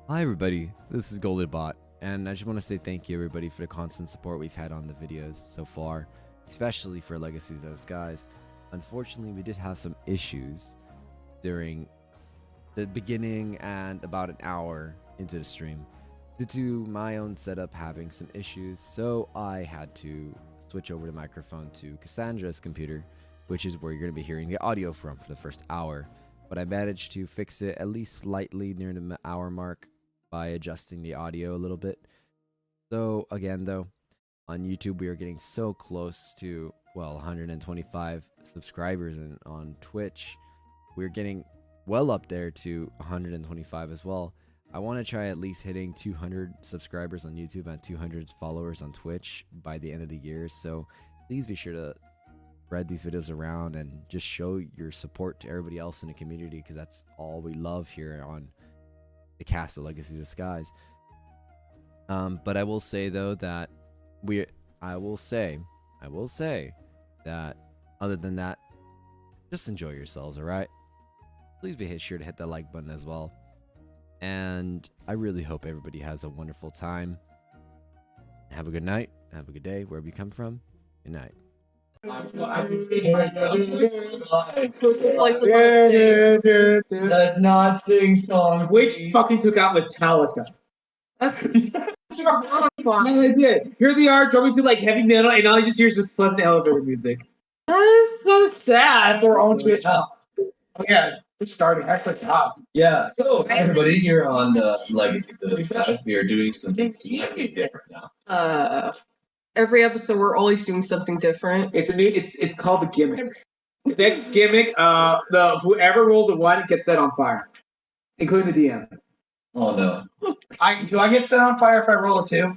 Hi everybody, this is GoldedBot, and I just want to say thank you everybody for the constant support we've had on the videos so far, especially for Legacies as guys. Unfortunately, we did have some issues during the beginning and about an hour into the stream due to my own setup having some issues, so I had to switch over the microphone to Cassandra's computer, which is where you're going to be hearing the audio from for the first hour. But I managed to fix it at least slightly near the hour mark by adjusting the audio a little bit. So again though, on YouTube we are getting so close to 125 subscribers, and on Twitch we're getting well up there to 125 as well. I want to try at least hitting 200 subscribers on YouTube and 200 followers on Twitch by the end of the year, so please be sure to spread these videos around and just show your support to everybody else in the community, because that's all we love here on the cast of Legacy of the Skies. But I will say though that I will say that other than that, just enjoy yourselves, alright? Please be sure to hit that like button as well. And I really hope everybody has a wonderful time. Have a good night, have a good day, wherever you come from. Good night. That's not sing song. Which fucking took out Metallica? That's No, they did. Here they are drumming to like heavy metal, and all you just hear is just pleasant elevator music. that is so sad. That's their own Twitch. Oh yeah, it's starting. I forgot. Yeah. So everybody here on the Legacy of the Skies, we are doing something slightly different now. Every episode we're always doing something different. It's a new. It's called the gimmicks. The next gimmick, the whoever rolls a one gets set on fire, including the DM. Oh no. Do I get set on fire if I roll a 2?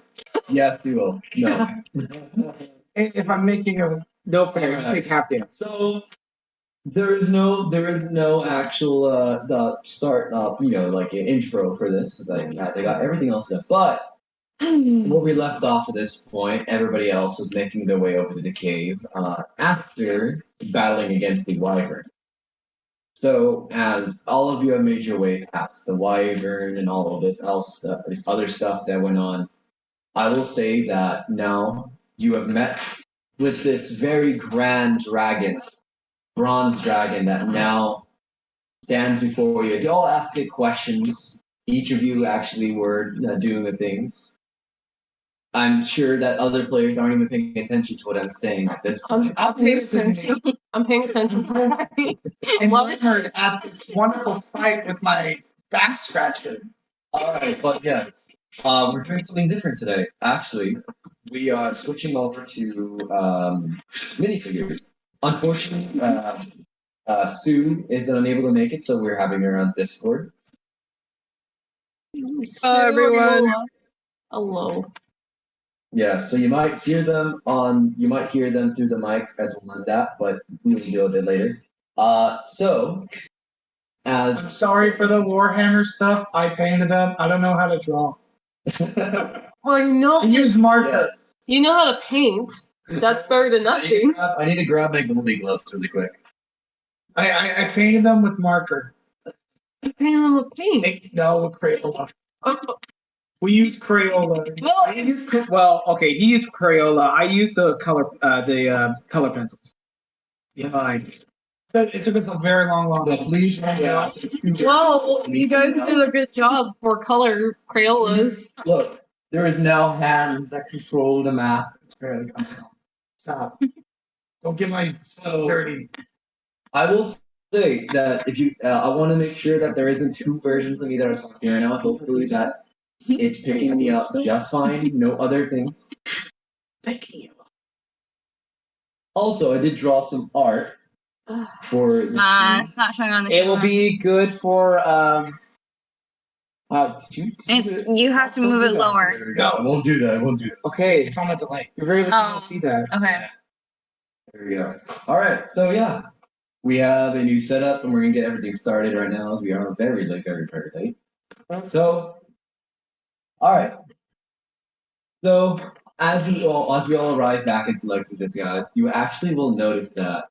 Yes, you will. No. If I'm making a No fair. Just make half dance. So there is no actual the start like an intro for this. Like they got everything else done. But where we left off at this point, everybody else is making their way over to the cave after battling against the wyvern. So as all of you have made your way past the wyvern and all of this other stuff that went on, I will say that now you have met with this very grand dragon, bronze dragon, that now stands before you. As you all ask it questions, each of you actually were doing the things. I'm sure that other players aren't even paying attention to what I'm saying at this point. I'm paying attention. I'm paying attention. and learned at this wonderful fight with my back scratcher. Alright, but yes. We're doing something different today. Actually, we are switching over to minifigures. Unfortunately, Sue is unable to make it, so we're having her on Discord. Everyone. Hello. Yeah, so you might hear them through the mic as well as that, but we'll deal with it later. So I'm as sorry for the Warhammer stuff. I painted them. I don't know how to draw. Well, I use marker. yes. you know how to paint. That's better than nothing. I need to grab my goldie gloves really quick. I painted them with marker. You paint them with paint. No, with Crayola. We use Crayola. Well, okay, he used Crayola. I used the color pencils. Yeah, it took us a very long But while. please, Well, you guys did a good job for color Crayolas. look, there is now hands that control the map. It's barely coming out. Stop. Don't get my So- dirty. I will say that if you, I want to make sure that there isn't two versions of me that are talking right now. Hopefully that it's picking me up just fine. No other things. Also, I did draw some art for. It's not showing on the It will camera. be good for You have to move it lower. There we go. I won't do that. I won't do that. Okay, It's on the delay. you're very lucky Oh. to see that. Okay. There we go. All right. So yeah, we have a new setup, and we're gonna get everything started right now, as we are very late. So, all right. So as you all arrive back into Legacy of the Skies, you actually will notice that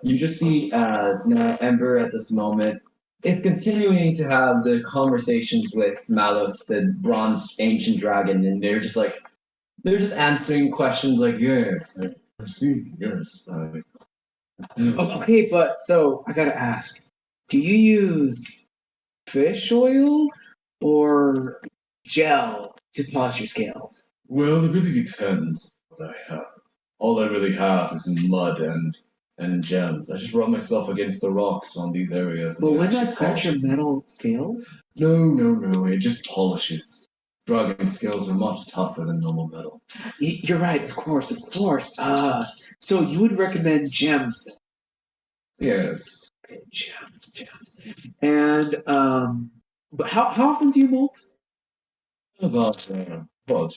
you just see as now Ember at this moment is continuing to have the conversations with Malus, the bronze ancient dragon, and they're just answering questions like, yes, I see, yes. Okay, but so I gotta ask, do you use fish oil or gel to polish your scales? Well, it really depends what I have. All I really have is mud and gems. I just rub myself against the rocks on these areas. But it wouldn't that actually scratch your polishes. metal scales? No. It just polishes. Dragon scales are much tougher than normal metal. You're right, of course, of course. So you would recommend gems Yes. then? Okay, gems. And but how often do you molt? About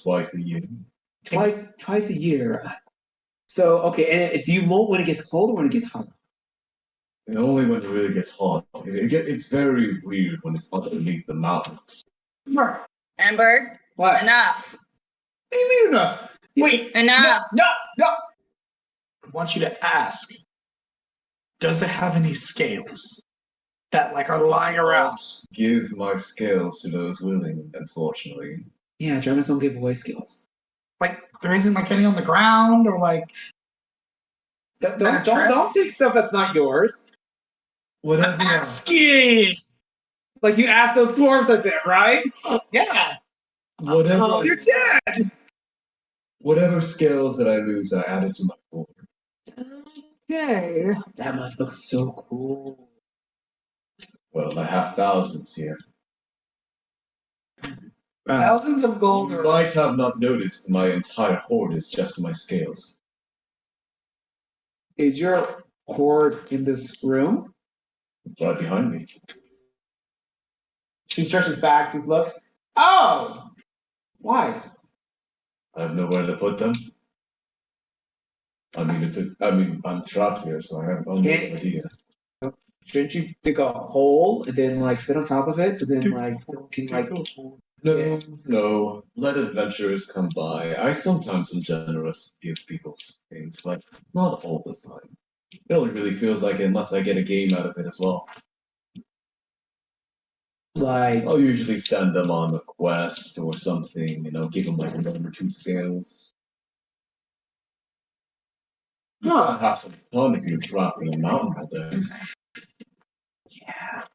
twice a year. Twice a year. So okay, and do you molt when it gets cold or when it gets hot? And only when it really gets hot. It's very weird when it's underneath the mountains. Amber, What? enough. What do you mean enough? Wait, Enough. no. I want you to ask, does it have any scales that like are lying around? Give my scales to those willing, unfortunately. Yeah, Germans don't give away skills. Like there isn't like any on the ground or like Don't take stuff that's not yours. Whatever. asking. Like you asked those dwarves up there, right? Yeah. Whatever. You're dead. Whatever skills that I lose, I add it to my board. Okay. That must look so cool. Well, I have thousands here. Thousands of gold You or might have not noticed my entire hoard is just my scales. Is your hoard in this room? It's right behind me. She stretches back to look. Oh! Why? I have nowhere to put them. I'm trapped here, so I have no idea. Shouldn't you dig a hole and then like sit on top of it so then like you can like No. Let adventurers come by. I sometimes am generous, give people things, but not all the time. It only really feels like it unless I get a game out of it as well. like I'll usually send them on a quest or something, give them like 1 or 2 scales. huh. Have some fun if you're trapped in a mountain all day.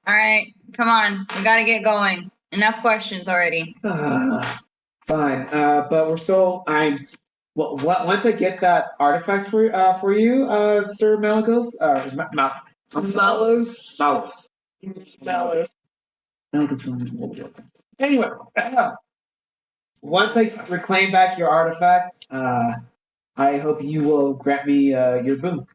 All right, come on. We gotta get going. Enough questions already. Fine. But we're still once I get that artifact for you, Sir Malagos, Mallows. Malagos. Anyway, once I reclaim back your artifact, I hope you will grant me your boon.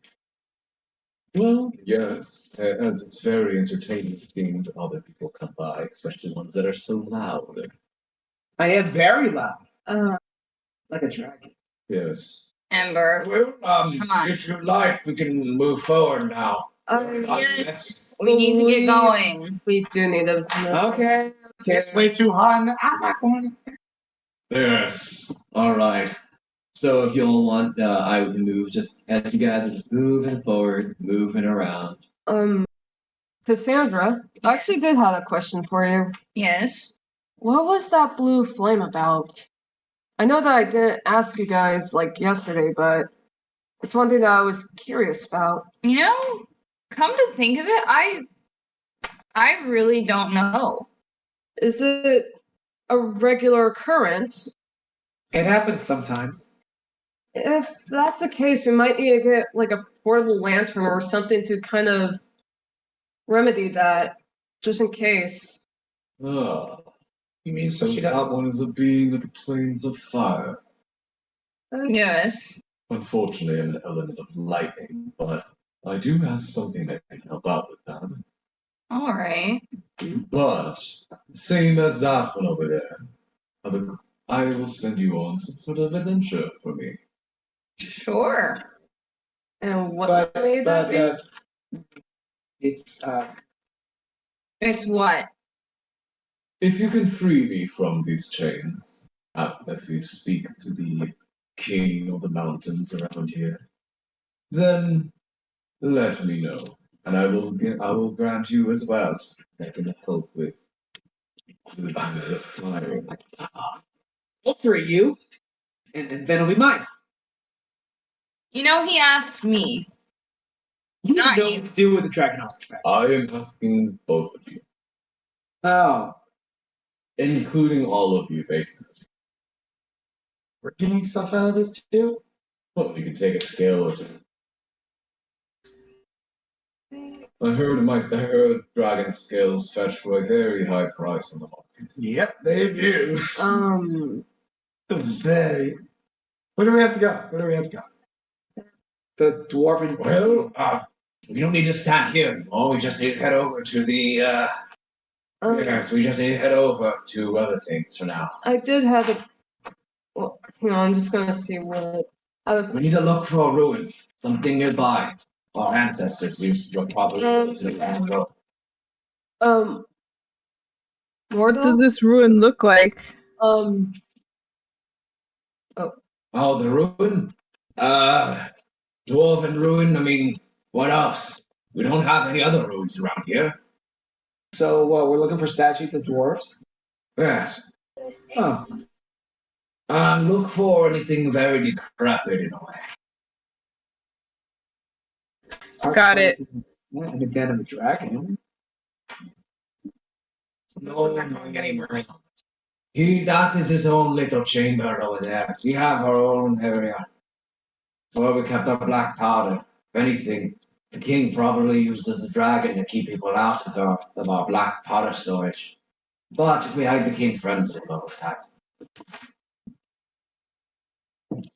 Well, yes, as it's very entertaining seeing other people come by, especially ones that are so loud. I am very loud, Uh, like a dragon. Yes. Amber. Well, Come on. if you like, we can move forward now. Yes. We need to get going. We do need to. Okay. It's way too hot. I'm not going. Yes. All right. So if you all want, I can move just as you guys are just moving forward, moving around. Cassandra, I actually did have a question for you. Yes. What was that blue flame about? I know that I didn't ask you guys like yesterday, but it's one thing that I was curious about. You know, come to think of it, I really don't know. Is it a regular occurrence? It happens sometimes. If that's the case, we might need to get like a portable lantern or something to kind of remedy that, just in case. Ah, You mean so so she that doesn't? one is a being of the plains of fire. Yes. Unfortunately, I'm an element of lightning, but I do have something that can help out with that. All right. But same as that one over there. I will send you on some sort of adventure for me. Sure. And what But may that be? it's It's what? If you can free me from these chains, if you speak to the king of the mountains around here, then let me know. And I will grant you as well. I can help with the firing. I'll free you, and then it'll be mine. You know, he asked me. You Not know you. what to do with the dragon artifact. I am asking both of you, Oh, including all of you, basically. We're getting stuff out of this too. Well, you can take a scale or two. I heard dragon scales fetch for a very high price on the market. Yep, they do. Very. Where do we have to go? Where do we have to go? the dwarven. Well, we don't need to stand here. Oh, we just need to head over to the. Yes, we just need to head over to other things for now. I did have a. Well, hang on, I'm just gonna see what. We need to look for a ruin, something nearby. Our ancestors used to probably to the last road. What does Mordo? this ruin look like? Oh, the ruin? Dwarven ruin? I mean, what else? We don't have any other ruins around here. So we're looking for statues of dwarves. Yes. Oh, Look for anything very decrepit in a way. Got it. And the den of the dragon. No, not anymore. That is his own little chamber over there. We have our own area where we kept our black powder. If anything, the king probably uses the dragon to keep people out of our black powder storage. But I became friends with him over time.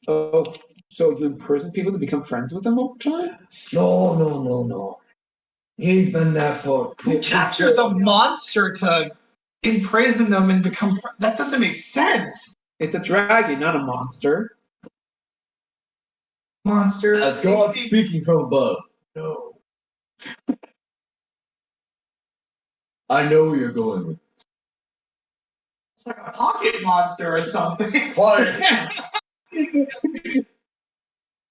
Oh, so you imprison people to become friends with them over time? No. He's been there for. Who captures a monster to imprison them and become that doesn't make sense. It's a dragon, not a monster. Monster. As God speaking from above. No. I know where you're going with. It's like a pocket monster or something. Quiet.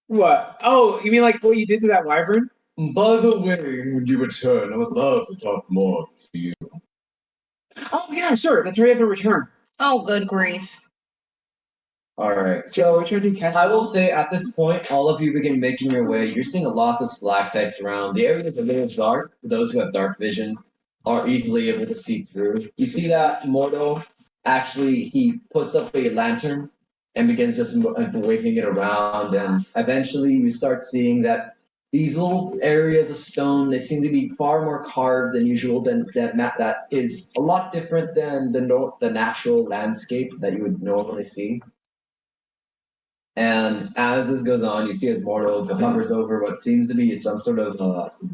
What? Oh, you mean like what you did to that wyvern? By the way, when you return, I would love to talk more to you. Oh yeah, sure. That's right. I can return. Oh, good grief. Alright. So we're trying to catch. I will say at this point, all of you begin making your way. You're seeing lots of stalactites around. The area is a little dark. For those who have dark vision, are easily able to see through. You see that Mordo actually he puts up a lantern and begins just waving it around, and eventually you start seeing that these little areas of stone they seem to be far more carved than usual. That is a lot different than the natural landscape that you would normally see. And as this goes on, you see as Mortal hovers over what seems to be some sort of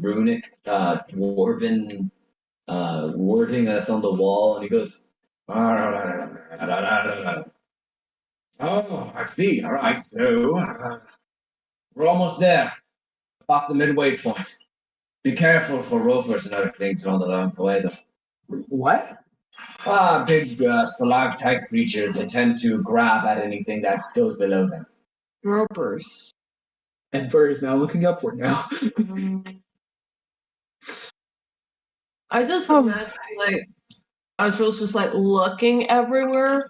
runic, dwarven wording that's on the wall, and he goes, "Oh, I see. All right, so we're almost there, about the midway point. Be careful for ropers and other things along the way, though. What? Big stalactite creatures. They tend to grab at anything that goes below them. Ropers. And Burr is now looking upward now. I just Oh. imagine like I was just like looking everywhere,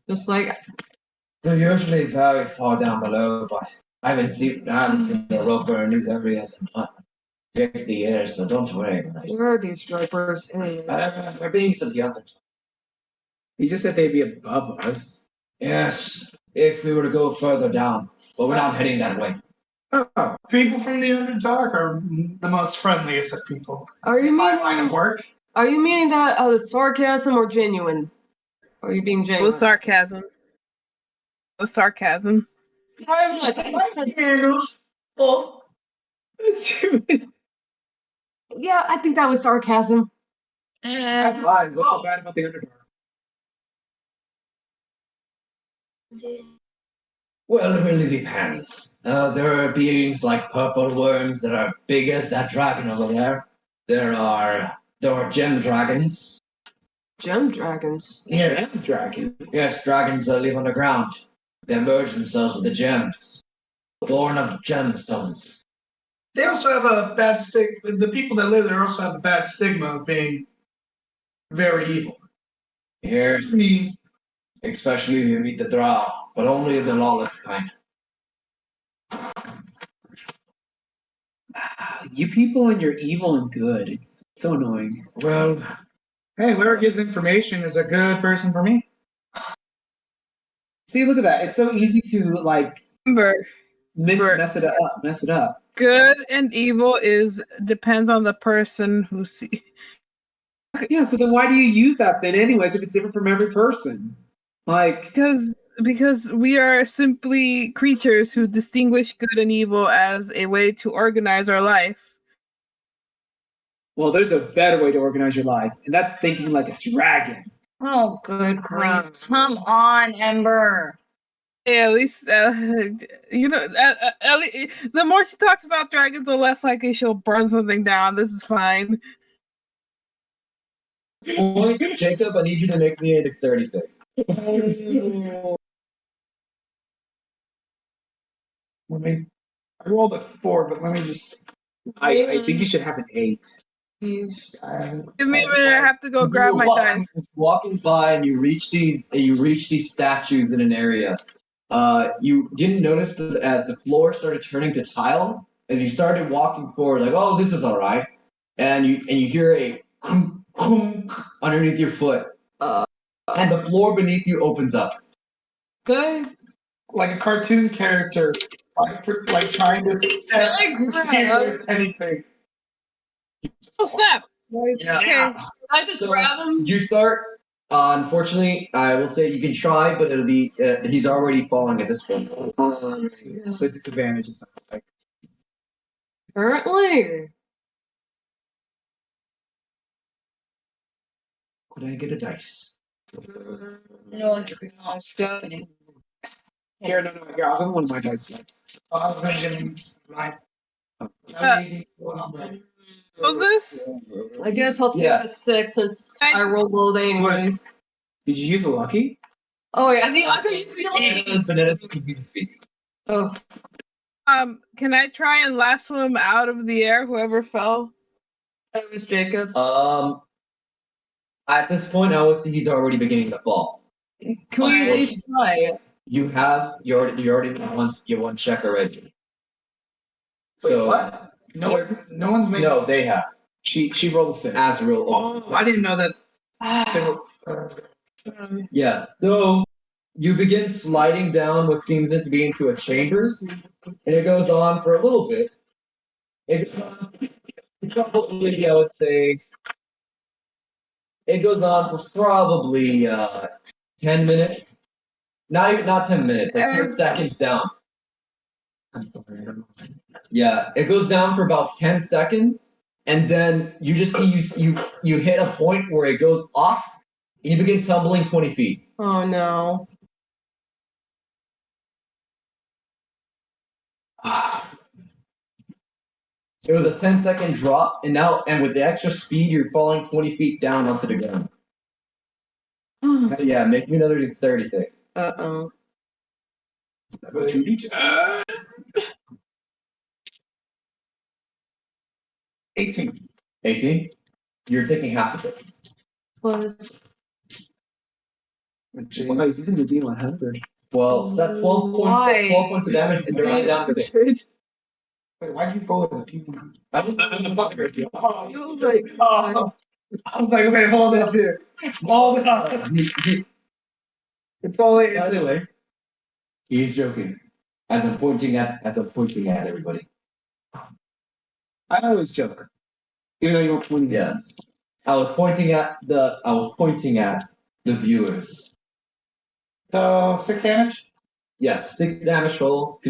just like They're usually very far down below, but I haven't seen a roper in these areas in 50 years, so don't worry about it. where are these ropers anyway? They're being some the others. He just said they'd be above us. Yes, if we were to go further down, but we're not heading that way. Oh, People from the Underdark are the most friendliest of people. Are you My line of meaning work. are you meaning that out of sarcasm or genuine? Are you being It genuine? was sarcasm. It was sarcasm. Both. that's true. Yeah, I think that was sarcasm. That's fine. What's so bad about the Underdark? Well, it really depends. There are beings like purple worms that are big as that dragon over there. There are gem dragons. Gem dragons. Yeah, That's a dragon. yes, dragons that live underground. They merge themselves with the gems, born of gemstones. they also have a bad stigma. The people that live there also have a bad stigma of being very evil. Here's Me, especially if you meet the drow, but only the lawless kind. You people and your evil and good. It's so annoying. well, hey, whoever gives information is a good person for me. See, look at that. It's so easy to like Remember, Bert. mess it up. Mess it up. good and evil depends on the person who see. Yeah. So then, why do you use that then, anyways? If it's different from every person, like. Because we are simply creatures who distinguish good and evil as a way to organize our life. Well, there's a better way to organize your life, and that's thinking like a dragon. Oh, good grief. Come on, Ember. Yeah, at least the more she talks about dragons, the less likely she'll burn something down. This is fine. Jacob, I need you to make me a dexterity save. I rolled a 4, but let me just. I think you should have an 8. Give me a minute. I have to go grab my dice. Walking by, and you reach these statues in an area. You didn't notice, but as the floor started turning to tile, as you started walking forward, like, oh, this is all right, and you hear a clunk underneath your foot, and the floor beneath you opens up. Good. Like a cartoon character, like trying to step to see if there's anything. Oh snap! Yeah. Okay. I just grab him. You start. Unfortunately, I will say you can try, but it'll be he's already falling at this point. So disadvantage is something like. Apparently. Could I get a dice? No, it's just kidding. Here, no, I'll give one of my dice sets. I was gonna give him mine. What's this? I guess I'll take a 6 since I rolled low anyways. Did you use a lucky? Oh yeah, I could use the Bananas can be speak. Oh. Can I try and lasso him out of the air? Whoever fell. That was Jacob. At this point, I would say he's already beginning to fall. Can we at least try? You already one check already. So What? No one's making. no, they have. She rolled a 6. Azrael. Oh, I didn't know that. Yeah. So you begin sliding down what seems to be into a chamber, and it goes on for a little bit. It goes on, probably, I would say, it goes on for probably 10 minutes. Not 10 minutes, like 10 seconds down. Yeah, it goes down for about 10 seconds, and then you just see you hit a point where it goes off, and you begin tumbling 20 feet. Oh no. It was a 10-second drop, and with the extra speed, you're falling 20 feet down onto the ground. So yeah, make me another dexterity save. Uh-oh. 18. 18? You're taking half of this. Plus. Wow, he's using the D100. Well, that's 12 points of damage, and they're not down to this. Wait, why'd you roll the people? I was I was like, okay, hold it here. Hold it up. It's only. By the way, he's joking. As I'm pointing at everybody. I always joke, even though you weren't pointing. Yes. I was pointing at the viewers. So 6 damage. Yes, 6 damage total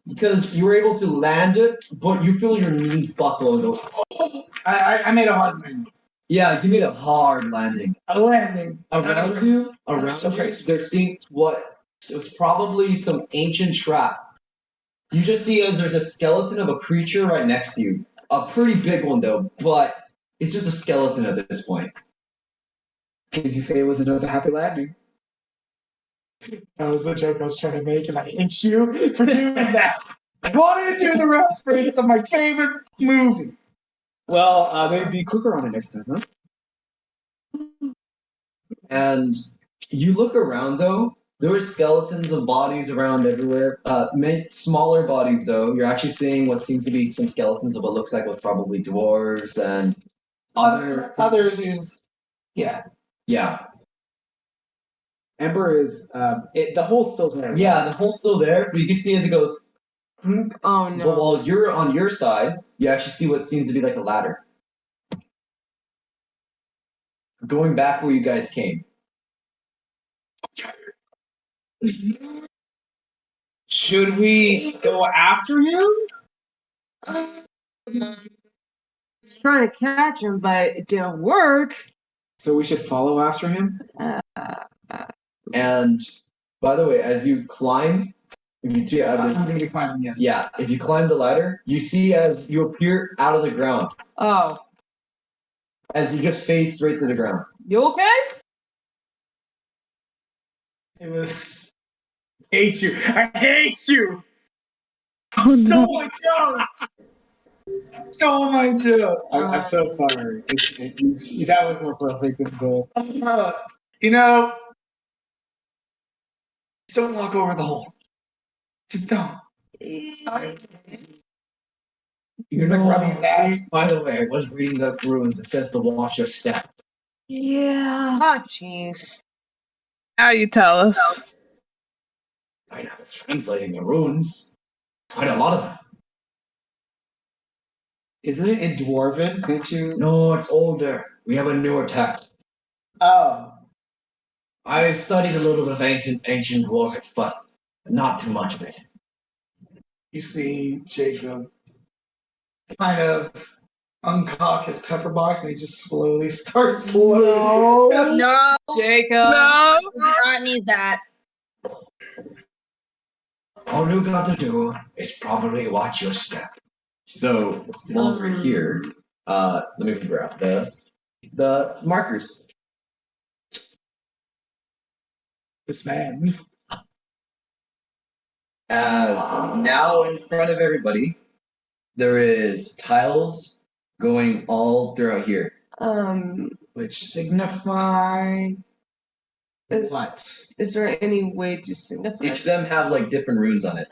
because you were able to land it, but you feel your knees buckle and go. I made a hard landing. Yeah, you made a hard landing. A landing. Around you, there seemed what was probably some ancient trap. You just see as there's a skeleton of a creature right next to you. A pretty big one though, but it's just a skeleton at this point. Because you say it was another happy landing. That was the joke I was trying to make, and I hate you for doing that. I wanted to do the reference of my favorite movie. Well, maybe be quicker on it next time, huh? And you look around though, there were skeletons of bodies around everywhere. Smaller bodies though. You're actually seeing what seems to be some skeletons of what looks like was probably dwarves and Others is yeah. yeah. Ember is the hole's still there. Yeah, the hole's still there, but you can see as it goes. Oh But no. while you're on your side, you actually see what seems to be like a ladder. Going back where you guys came. Should we go after him? He's trying to catch him, but it didn't work. So we should follow after him? And by the way, as you climb, if you do, I'm gonna be climbing, yes. yeah, if you climb the ladder, you see as you appear out of the ground, Oh, as you just face straight to the ground. you okay? It was hate you. I hate you. Oh no. Stole my joke. Stole my joke. I'm so sorry. That was more perfect than goal. You know, just don't walk over the hole. Just don't. You're like rubbing his ass. By the way, I was reading the runes. It says to watch your step. Yeah. Oh, jeez. Now you tell us. I know it's translating the runes. Quite a lot of them. Isn't it in Dwarven? Couldn't you? No, it's older. We have a newer text. Oh. I studied a little bit of ancient Dwarvish, but not too much of it. You see Jacob kind of uncock his pepper box and he just slowly starts loading. No, Jacob. No. do not need that. All you got to do is probably watch your step. So while we're here, let me figure out the markers. This man. As now in front of everybody, there is tiles going all throughout here. Which signify Is, what? is there any way to signify? Each of them have like different runes on it.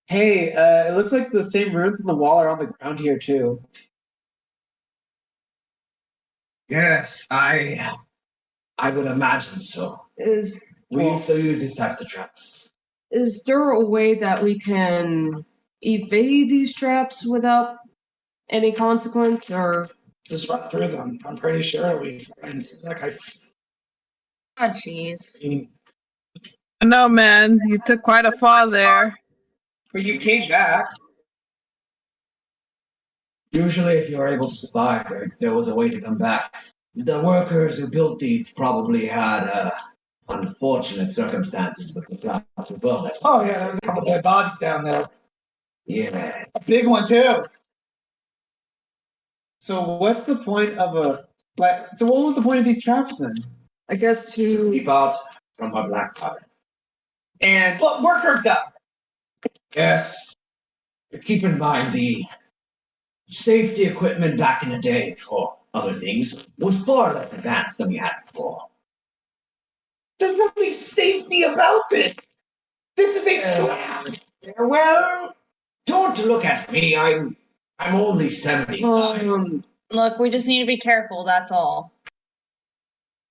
Hey, it looks like the same runes on the wall are on the ground here too. Yes, I would imagine so. We still use these types of traps. Is there a way that we can evade these traps without any consequence, or Just run through them. I'm pretty sure we find like Oh, jeez. mean, No, man. You took quite a fall there. But you came back. Usually, if you were able to survive, there was a way to come back. The workers who built these probably had unfortunate circumstances with the traps as well. That's oh yeah, there's a couple dead bodies down there. yeah. A big one too. So what's the point of so what was the point of these traps then? I guess To to keep out from a black powder. And but workers down. Yes. Keep in mind the safety equipment back in the day for other things was far less advanced than we had before. There's nothing safety about this. This is a Well, don't look at me. I'm only 79. Look, we just need to be careful, that's all.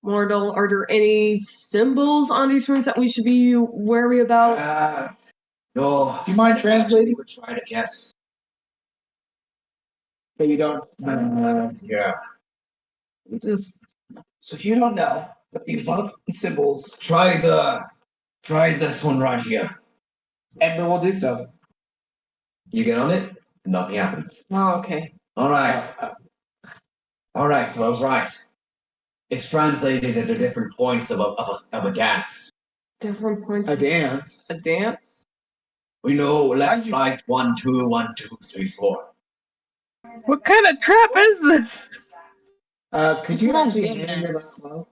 Mortal, are there any symbols on these runes that we should be wary about? No. Do you mind translating? Would try to guess. But you don't. Yeah. Just So you don't know what these symbols. Try this one right here. Ember will do so. You get on it, nothing happens. oh, okay. All right. All right. So I was right. It's translated at the different points of a dance. Different points. A dance. A dance. We know left, right, 1, 2, 1, 2, 3, 4. What kind of trap is this? Could you Oh, actually hand me your goodness. left glove?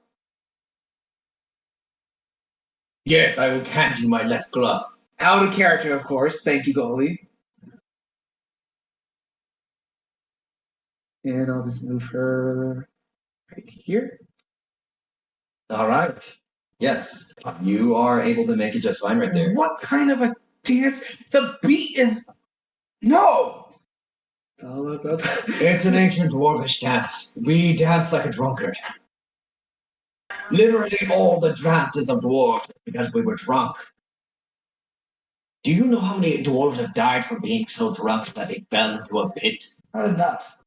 Yes, I will hand you my left glove. Out of character, of course. Thank you, goalie. And I'll just move her right here. All right. Yes, you are able to make it just fine right there. What kind of a dance? The beat is no. It's all about that. It's an ancient dwarvish dance. We dance like a drunkard. Literally all the dances of dwarves because we were drunk. Do you know how many dwarves have died from being so drunk that they fell into a pit? Not enough.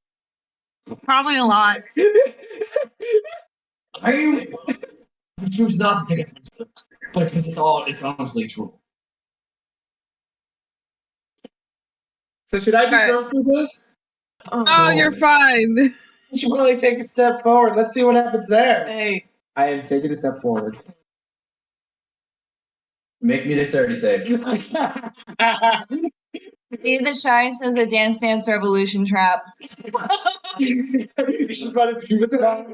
Probably a lot. I choose not to take it offensive, but because it's honestly true. So should I be Alright. drunk for this? Oh, you're fine. You should probably take a step forward. Let's see what happens there. Hey, I am taking a step forward. Make me dexterity save. Be the Shy says a Dance Dance Revolution trap. You should run it through with it on.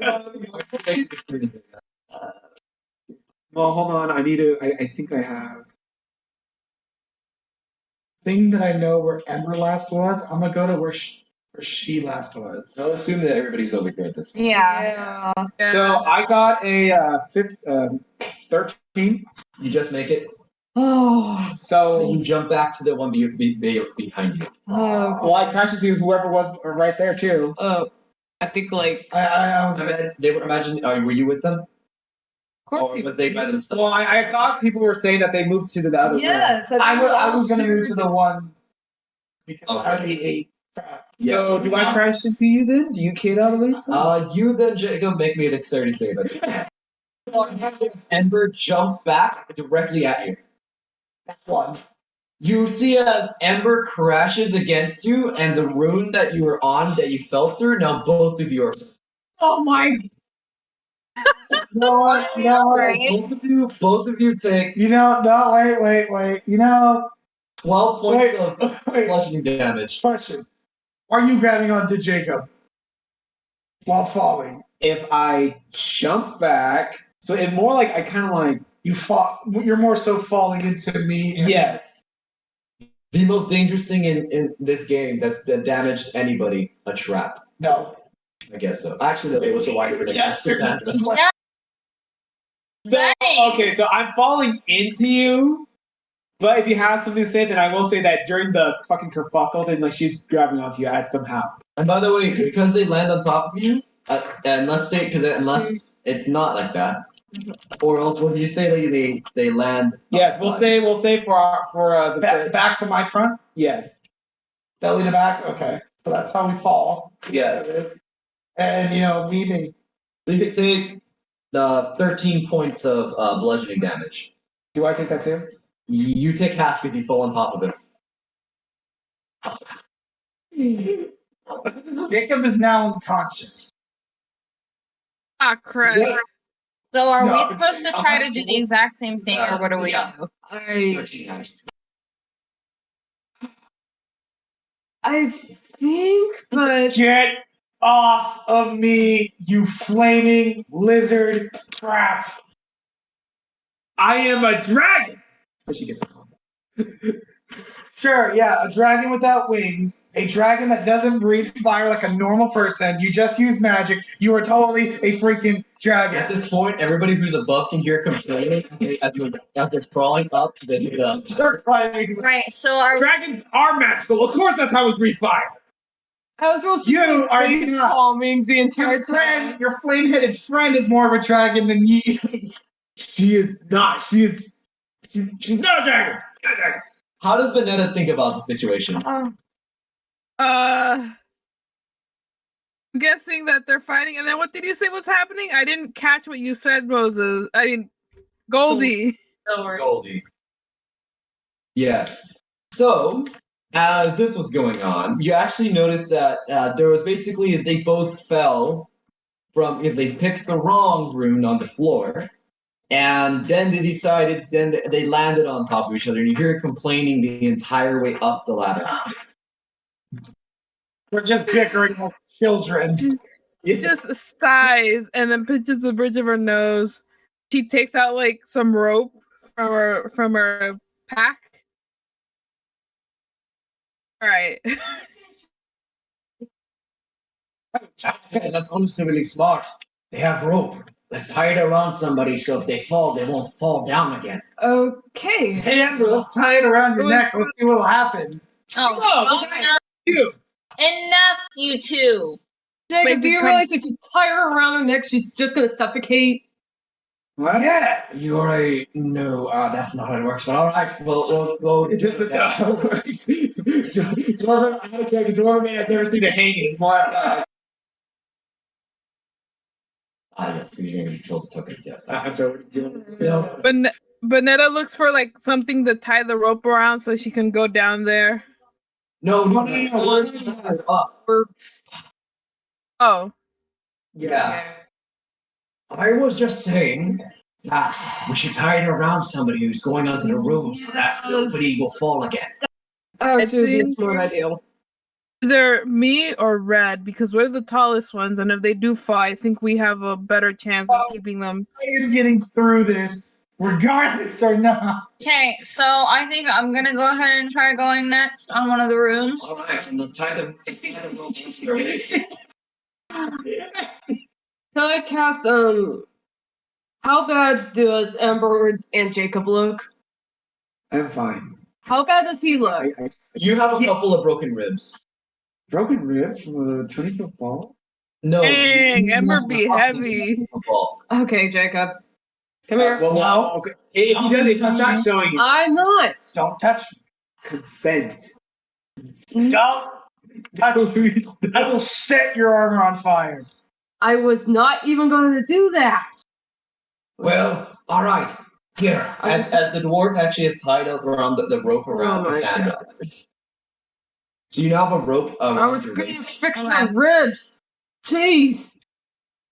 Well, hold on. I need to. I think I have. Thing that I know where Ember last was, I'm gonna go to where she last was. I'll assume that everybody's over here at this point. Yeah. So I got a 13. You just make it. Oh, So you jump back to the one behind you. well, I crashed into whoever was right there too. I think like I was. They were imagining. Were you with them? Or were they by themselves? Well, I thought people were saying that they moved to the other room. yes, I was gonna move to the one because Okay. I already ate. So do I crash into you then? Do you kid out of me? You then, Jacob, make me a dexterity save at this point. Ember jumps back directly at you. One. You see as Ember crashes against you, and the rune that you were on that you fell through, now both of you are. Oh my! No, Both of you take no, wait. 12 points of wait. bludgeoning damage. Question: are you grabbing onto Jacob while falling? If I jump back, so it more like I kind of like You fall. You're more so falling into me. and- yes. The most dangerous thing in this game that damaged anybody, a trap. No. I guess so. Actually, no, it was a wire grenade. Yes, Still damage. So Nice. okay, so I'm falling into you. But if you have something to say, then I will say that during the fucking kerfuffle, then like she's grabbing onto you at somehow. And by the way, because they land on top of you, unless it's not like that, or else when you say that they land. Yes, we'll say for the Back to my front, yes. belly to back. Okay, so that's how we fall. Yeah. And me. So you can take the 13 points of bludgeoning damage. Do I take that too? You take half because you fall on top of it. Jacob is now unconscious. Ah, crap. Yeah. So are No, we it's- supposed to try to do the exact same thing, or what do we Yeah. do? I think, but Get off of me, you flaming lizard crap! I am a dragon. But she gets Sure, yeah, a dragon without wings, a dragon that doesn't breathe fire like a normal person. You just use magic. You are totally a freaking dragon. At this point, everybody who's above can hear complaining as they're crawling up to the They're fighting. Right. So are Dragons are magical. Of course, that's how we breathe fire. I was supposed to You be are face not. palming the entire time. Your flame-headed friend is more of a dragon than you. She is not. She's not a dragon. Not a dragon. How does Vanetta think about the situation? I'm guessing that they're fighting. And then what did you say was happening? I didn't catch what you said, Moses. I mean, Goldie. Don't worry. Goldie. Yes. So, as this was going on, you actually noticed that there was basically, they both fell because they picked the wrong rune on the floor. And then they landed on top of each other. And you hear it complaining the entire way up the ladder. We're just bickering like children. Just sighs and then pinches the bridge of her nose. She takes out like some rope from her pack right. Okay, that's honestly really smart. They have rope. Let's tie it around somebody so if they fall, they won't fall down again. Okay. Hey, Amber, let's tie it around your neck. Let's see what'll happen. Oh, You. enough, you two. Jacob, Make do it you come- realize if you tie her around her neck, she's just gonna suffocate? What? Yes. You already know that's not how it works, but all right, we'll It doesn't know how it works. Dwarven, I don't care. Dwarven has never seen a hanging. Why? Yes, because you're going to control the tokens, yes. Bonetta looks for like something to tie the rope around so she can go down there. No. Up. Oh, Yeah. I was just saying that we should tie it around somebody who's going onto the room so that nobody will fall again. Actually, would be a think- smart idea. either me or Red because we're the tallest ones, and if they do fall, I think we have a better chance of keeping them. I am getting through this, regardless or not. Okay, so I think I'm gonna go ahead and try going next on one of the rooms. All right, and let's tie the Can I cast how bad does Amber and Jacob look? I'm fine. How bad does he look? I just You have a couple of broken ribs. broken rib from a 20-foot ball. No. Dang, you Ember have be a heavy. ball. Okay, Jacob. Come here. Well, okay. If he does it, I'm not showing you. I'm not. Don't touch Consent. me. Don't touch me. I will set your armor on fire. I was not even going to do that. Well, all right. Here. As the dwarf actually is tied up around the rope around Oh my Cassandra. So you now have a rope I around was your going to waist. fix your ribs. Jeez.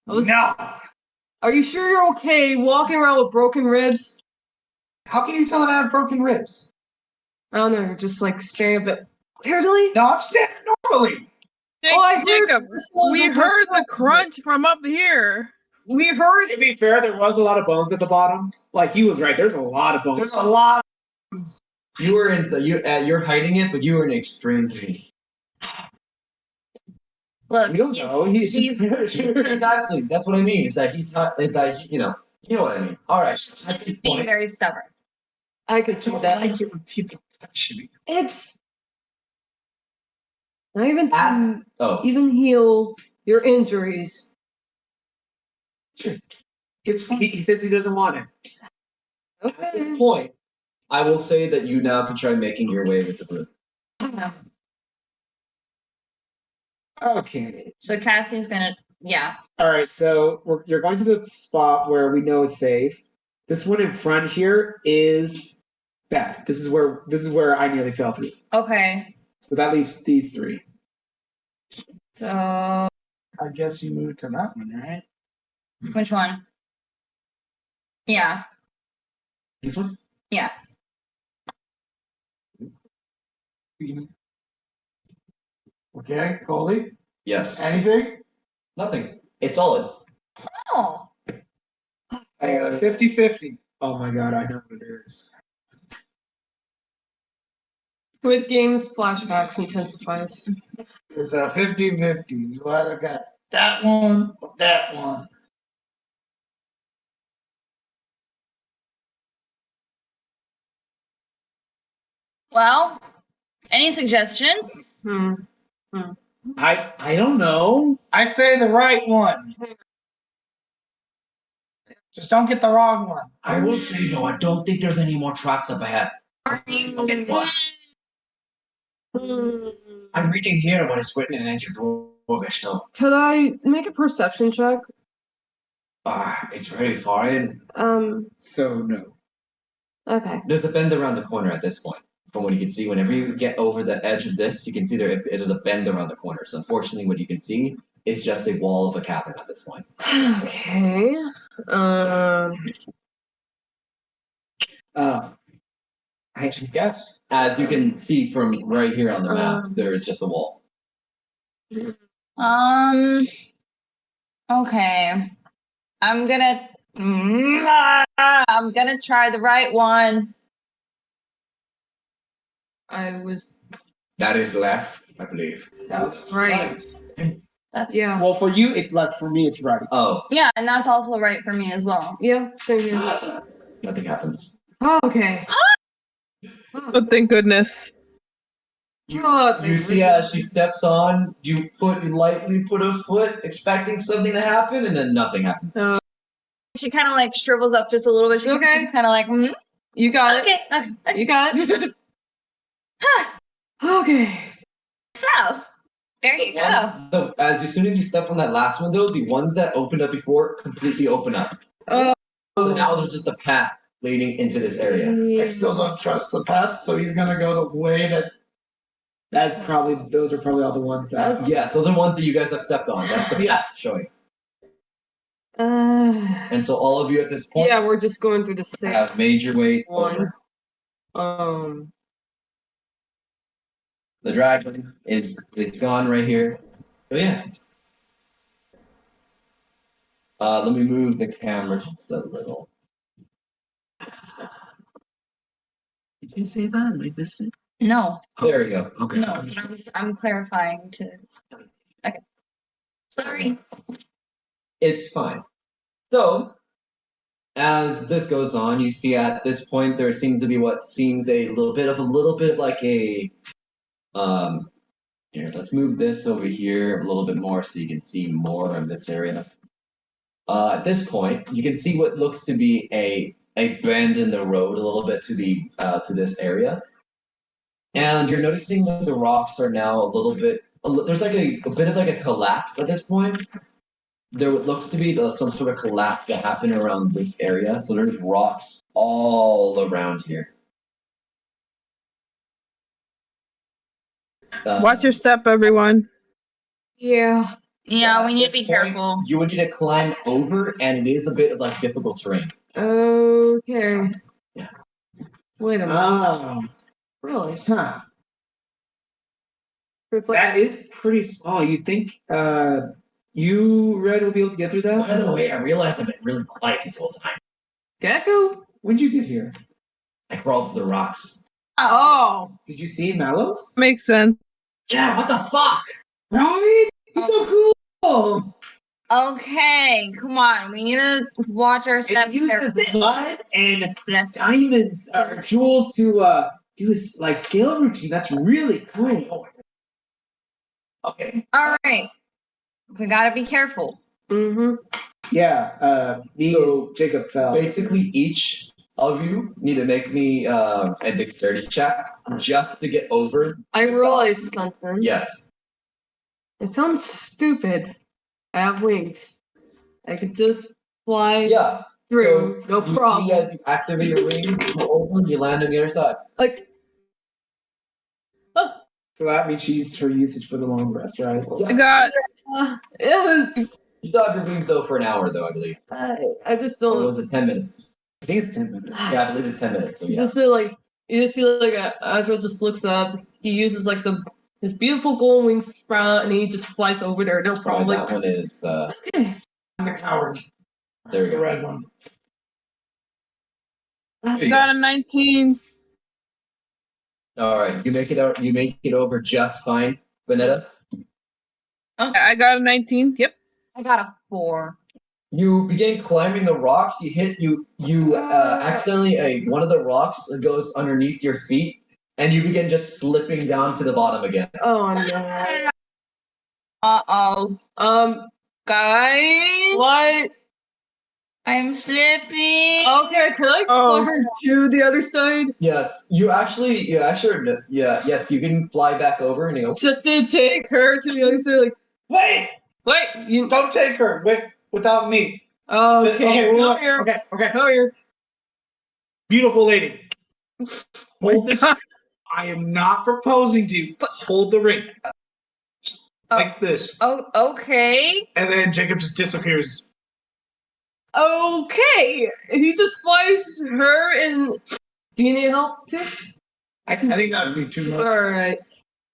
No. Are you sure you're okay walking around with broken ribs? How can you tell that I have broken ribs? I don't know. You're just like staring a bit weirdly. No, I'm standing normally. Oh, I heard Jacob, the sound we of heard the the- crunch from up here. We heard To be fair, there was a lot of bones at the bottom. Like he was right. There's a lot of bones. There's a lot. You were in, so you're hiding it, but you were in extreme pain. Look, We don't know. He's Exactly. That's what I mean. Is that he's not? Is that you know what I mean? All right. That's his being point. very stubborn. I could see I that. like it when people touch me. It's not even At- Oh, even heal your injuries. It's fine. he says he doesn't want it. at Okay. this point, I will say that you now can try making your way with the broom. Okay. So Cassie's gonna, yeah. All right. So you're going to the spot where we know it's safe. This one in front here is bad. This is where I nearly fell through. Okay. So that leaves these three. So I guess you moved to that one, right? which one? Yeah. This one. Yeah. Okay, Goldie. Yes. Anything? Nothing. It's solid. Oh. I got 50-50. Oh my god, I know what it is. Squid Games flashbacks intensifies. It's a 50-50. You either got that one or that one. Well, any suggestions? I don't know. I say the right one. Just don't get the wrong one. I will say though, I don't think there's any more traps up ahead. I'm reading here what is written in ancient Dwarvish though. Could I make a perception check? It's very far in. So no. Okay. There's a bend around the corner at this point. From what you can see, whenever you get over the edge of this, you can see there's a bend around the corner. So unfortunately, what you can see is just a wall of a cavern at this point. Okay. I Yes. As you can see from right here on the map, there is just a wall. Okay. I'm gonna try the right one. I was That is left, I believe. That's right. That's Yeah. Well, for you, it's left. For me, it's right. Oh, yeah, and that's also right for me as well. Yeah, same here. nothing happens. Oh, okay. Oh, thank goodness. You see as she steps on, you lightly put a foot, expecting something to happen, and then nothing happens. She kind of like shrivels up just a little bit. She's kind of like, You got okay, okay. it. You got it. Okay. So, there you go. As soon as you step on that last window, the ones that opened up before completely open up. Oh. So now there's just a path leading into this area. I still don't trust the path, so he's gonna go the way that. Those are probably all the ones that. Yeah, so the ones that you guys have stepped on. That's the path showing. And so all of you at this point Yeah, we're just going through the same have made your way one. over. The dragon is gone right here. So yeah. Let me move the camera just a little. Did you say that? I missed it. No, There we go. Okay. no, I'm clarifying to. Okay. Sorry. It's fine. So, as this goes on, you see at this point there seems to be what seems a little bit of like a here, let's move this over here a little bit more so you can see more of this area. At this point, you can see what looks to be a bend in the road a little bit to the to this area. And you're noticing that the rocks are now a little bit there's like a bit of like a collapse at this point. There looks to be some sort of collapse that happened around this area. So there's rocks all around here. Watch your step, everyone. Yeah. Yeah, we need at to be this point, careful. You would need to climb over, and it is a bit of like difficult terrain. Okay. Yeah. Wait a minute. Oh. Really? Huh. It's like, That is pretty small. You think you, Red, will be able to get through that? By the way, I realized I've been really quiet this whole time. Gecko? When'd you get here? I crawled through the rocks. Oh. Did you see Mallows? Makes sense. Yeah, what the fuck? Right? He's so cool. Okay, come on. We need to watch our It steps uses there. mud and Yes. diamonds or jewels to do his like scale routine. That's really cool. Okay. All right. We gotta be careful. Mm-hmm. Yeah. Me and Jacob fell. Basically, each of you need to make me a dexterity check just to get over. I realized something. Yes. It sounds stupid. I have wings. I could just fly Yeah. through. No problem. You guys activate your wings, you go over, you land on the other side. Like, So that means she used her usage for the long rest, right? I got yeah, You still have your wings though for an hour though, I believe. I just Or don't. was it 10 minutes? I think it's 10 minutes. Yeah, I believe it's 10 minutes. So You yeah. just see like Azrael just looks up. He uses like his beautiful golden wings sprout, and he just flies over there. No Alright, problem. that one is Okay. I'm the coward. there we The go. red one. There you got a 19. All right, you make it out. You make it over just fine, Vanetta. I got a 19. Yep. I got a 4. You begin climbing the rocks. You hit accidentally one of the rocks goes underneath your feet, and you begin just slipping down to the bottom again. Oh no. Uh-oh. Guys, What? I'm slipping. Okay, can I Oh. fly to the other side? Yes, yes, you can fly back over and you go. Just to take her to the other side. Like, Wait! you. Don't take her. Wait, without me. Okay, Okay, come well, here. okay. Come here. Beautiful lady. My Hold this. God. I am not proposing to you. Hold the ring. Just like this. Oh, okay. And then Jacob just disappears. Okay, he just flies her and. Do you need help too? I think that would be too much. All right.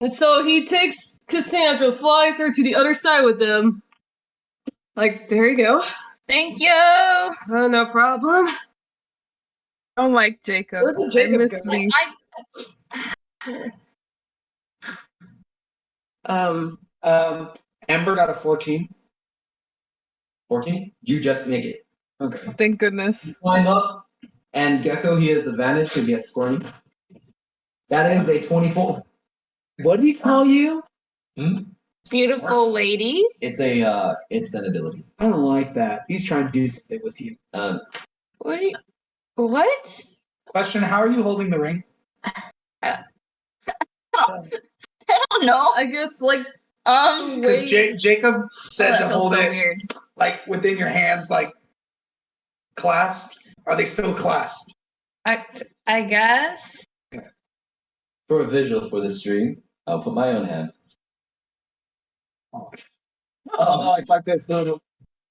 And so he takes Cassandra, flies her to the other side with them. Like, there you go. Thank you. No problem. I don't like Jacob. Where's the Jacob I miss go? me. Amber got a 14. 14. You just make it. Okay. Thank goodness. You climb up, and Gecko, he has advantage because he has scoring. That is a 24. What do you call you? Beautiful lady. It's an ability. I don't like that. He's trying to do something with you. What? Are you, what? Question: how are you holding the ring? I don't know. I guess like Because Jacob said that to feels hold so it weird. like within your hands, like clasped. Are they still clasped? I guess. For a visual for the stream, I'll put my own hand. Oh, it's like this. No.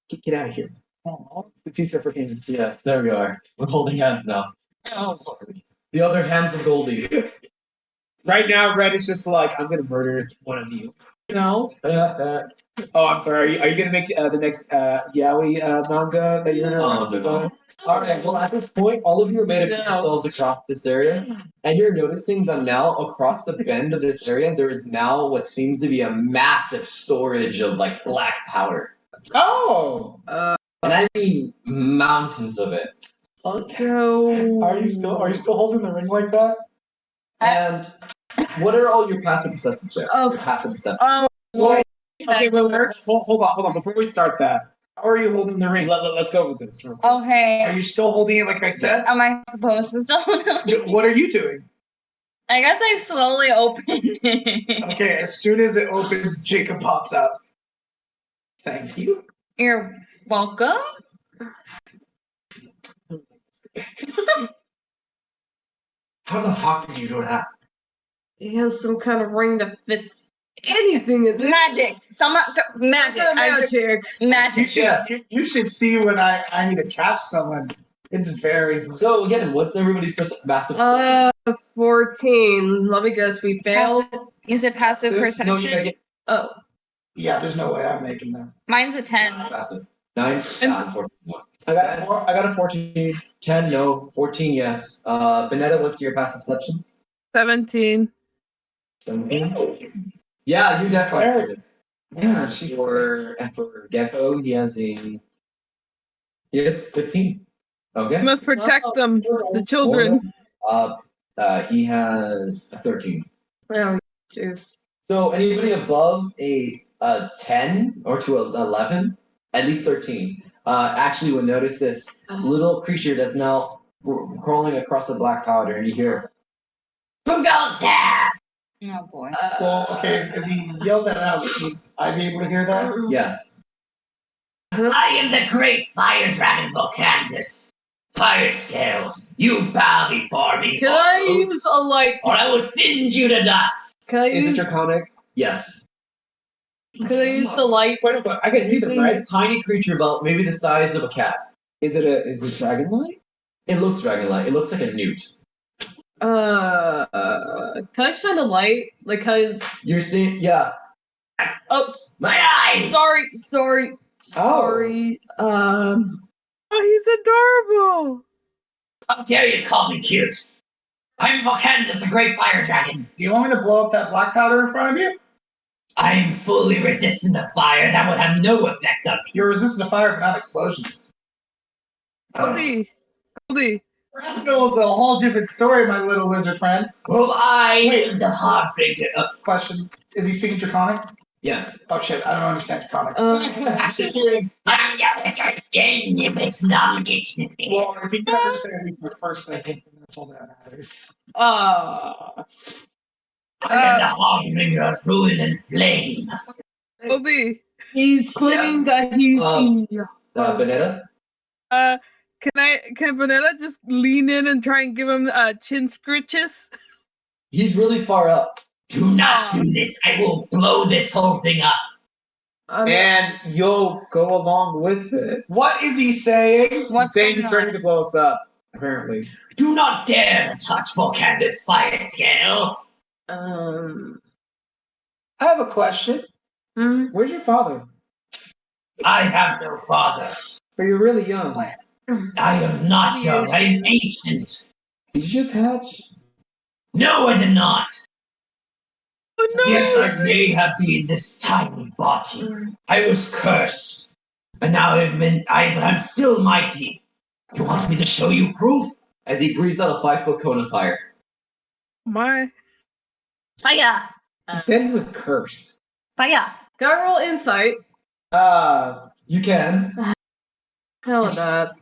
Get out of here. It's the two separate hands. Yeah, there we are. We're holding hands now. Oh. The other hands of Goldie. Right now, Red is just like, I'm gonna murder one of you. no. Oh, I'm sorry. Are you gonna make the next Yaoi manga that you're gonna? No. Alright, well at this point, all of you have made it yourselves across this area, and you're noticing that now across the bend of this area, there is now what seems to be a massive storage of like black powder. Oh. And I mean mountains of it. So Are you still holding the ring like that? And what are all your passive perception checks? Oh. Your passive perception. Okay, hold on. Before we start that, How are you holding the ring? let's go with this. Okay. Are you still holding it like I said? Am I supposed to still? What are you doing? I guess I slowly open it. Okay, as soon as it opens, Jacob pops out. Thank you. You're welcome. How the fuck did you do that? he has some kind of ring that fits anything in there. Magic. Magic. Magic. Magic. You should see when I need to catch someone. It's very. So again, what's everybody's massive perception? 14. Let me guess. We failed. You said passive perception. No, you make it Oh. Yeah, there's no way I'm making that. Mine's a 10. passive. 9? 14, no. I got a 14. 10, no. 14, yes. Benetta, what's your passive perception? 17. 17? Yeah, you definitely There. do this. And for Gecko, he has 15. Okay. You must protect them, the children. He has a 13. Oh, jeez. So anybody above a 10 or to 11, at least 13, actually will notice this little creature that's now crawling across the black powder, and you hear, "Who goes there?" Oh boy. Well, okay, if he yells that out, would I be able to hear that? Yeah. I am the great fire dragon Volcanthus. Fire scale, you bow before me, Can I use a light? or I will singe you to dust. Can I Is it use? draconic? Yes. Can I use the light? Wait, I can see He's this, in right? this tiny creature about maybe the size of a cat. Is it dragon light? It looks dragon-like. It looks like a newt. Can I shine a light? Like, can I? You're seeing, yeah. Oh, My eyes! sorry. Oh, he's adorable. How dare you call me cute? I'm Volcanthus, the great fire dragon. Do you want me to blow up that black powder in front of you? I am fully resistant to fire that will have no effect on me. You're resistant to fire, but not explosions. Goldie. No, it's a whole different story, my little lizard friend. Well, I Wait. am the harbinger of Question: is he speaking Draconic? Yes. Oh shit, I don't understand Draconic. access. I'm your dangerous nomination. Well, if he can understand me for the first second, then that's all that matters. I am the harbinger of ruin and flame. Goldie. He's claiming Yes. that he's Benetta? Can Vanetta just lean in and try and give him chin scritches? He's really far up. Do not do this. I will blow this whole thing up. And you'll go along with it. What is he saying? What's Saying going he's trying on? to blow us up, apparently. Do not dare to touch Volcanthus fire scale. I have a question. Where's your father? I have no father. But you're really young. I am not young. I am ancient. Did you just hatch? No, I did not. Oh no! Yes, I may have been this tiny body. I was cursed. And now but I'm still mighty. You want me to show you proof? As he breathes out a 5-foot cone of fire. My. Fire. He said he was cursed. Fire. Can I roll insight? You can. Hell of that.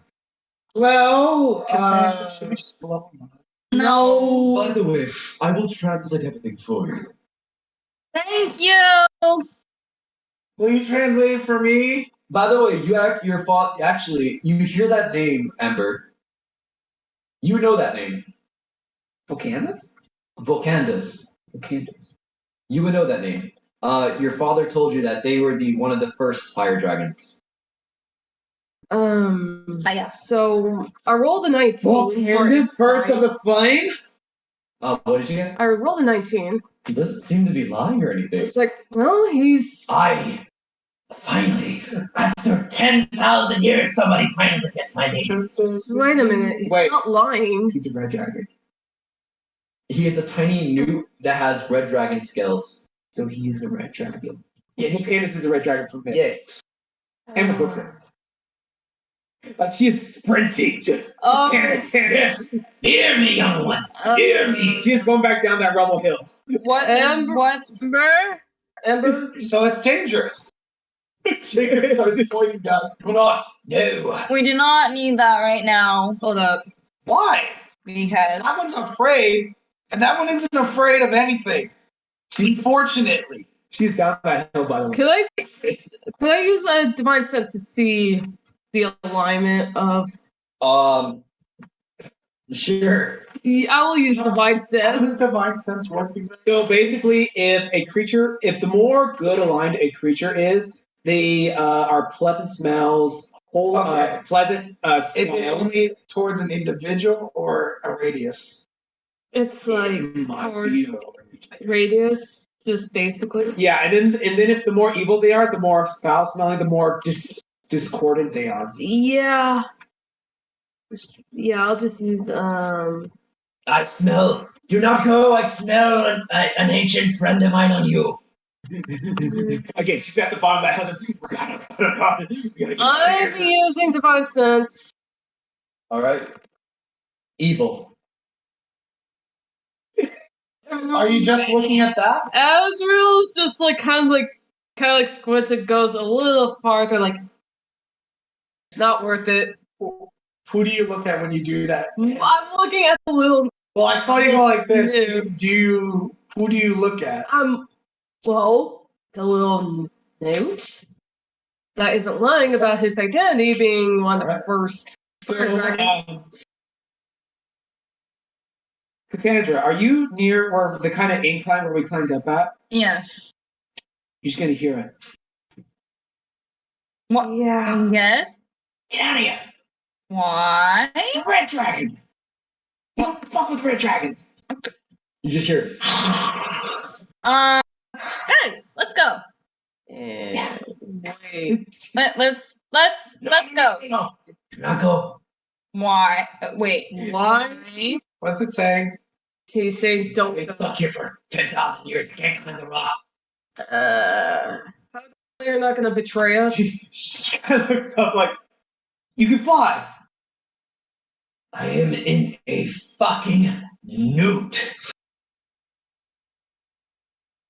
Well, Cassandra, should we just blow him up? No. By the way, I will translate everything for you. Thank you. will you translate it for me? By the way, your father actually, you hear that name, Ember. You know that name, Volcanus? Volcandus. Volcanus. You would know that name. Your father told you that they were one of the first fire dragons. Yeah. So I rolled a 19. for Volcanus, first of the insight. flame? What did you get? I rolled a 19. He doesn't seem to be lying or anything. It's like, well, he's. Finally, after 10,000 years, somebody finally gets my name. Wait a minute. He's Wait. not lying. He's a red dragon. He is a tiny newt that has red dragon scales. So he's a red dragon. Yeah, Volcanus is a red dragon from myth. Yeah. Amber books it. Like she is sprinting. Just Yes. Hear me, young one. Hear me. She is going back down that rubble hill. What? What's? Ember? So it's dangerous. Jacob starts pointing down. Do not. No. We do not need that right now Hold up. Why? because That one's afraid, and that one isn't afraid of anything. Unfortunately. She's down that hill, by the way. Could I use a divine sense to see the alignment of? Sure. I will use divine How does sense. divine sense work exactly? So basically, if the more good aligned a creature is, they are pleasant smells, Okay. pleasant Is it smells. only towards an individual or a radius? It's like Might towards be. radius, just basically. Yeah, and then if the more evil they are, the more foul smelling, the more discordant they are. Yeah. Yeah, I'll just use I smell. Do not go. I smell an ancient friend of mine on you. Again, she's at the bottom of that hill. Just, we gotta get out of I'm here. using divine sense. All right. Evil. Are you just looking at that? Azrael's just like kind of squints and goes a little farther, like not worth it. Who do you look at when you do that? I'm looking at the little Well, I saw you go like this. Yeah. Who do you look at? well, the little note that isn't lying about his identity being one of the first. Cassandra, are you near where the kind of incline where we climbed up at? yes. You're just gonna hear it. What? Yeah. Yes. Get out of here. Why? It's a red dragon. You don't fuck with red dragons. You just hear. Guys, let's go. Wait. Let's go. No. Do not go. Why? Wait. Why? What's it saying? He's saying don't It's go. stuck here for 10,000 years. You can't climb the rock. How you're not gonna betray us? She kind of looked up like, you can fly. I am in a fucking newt.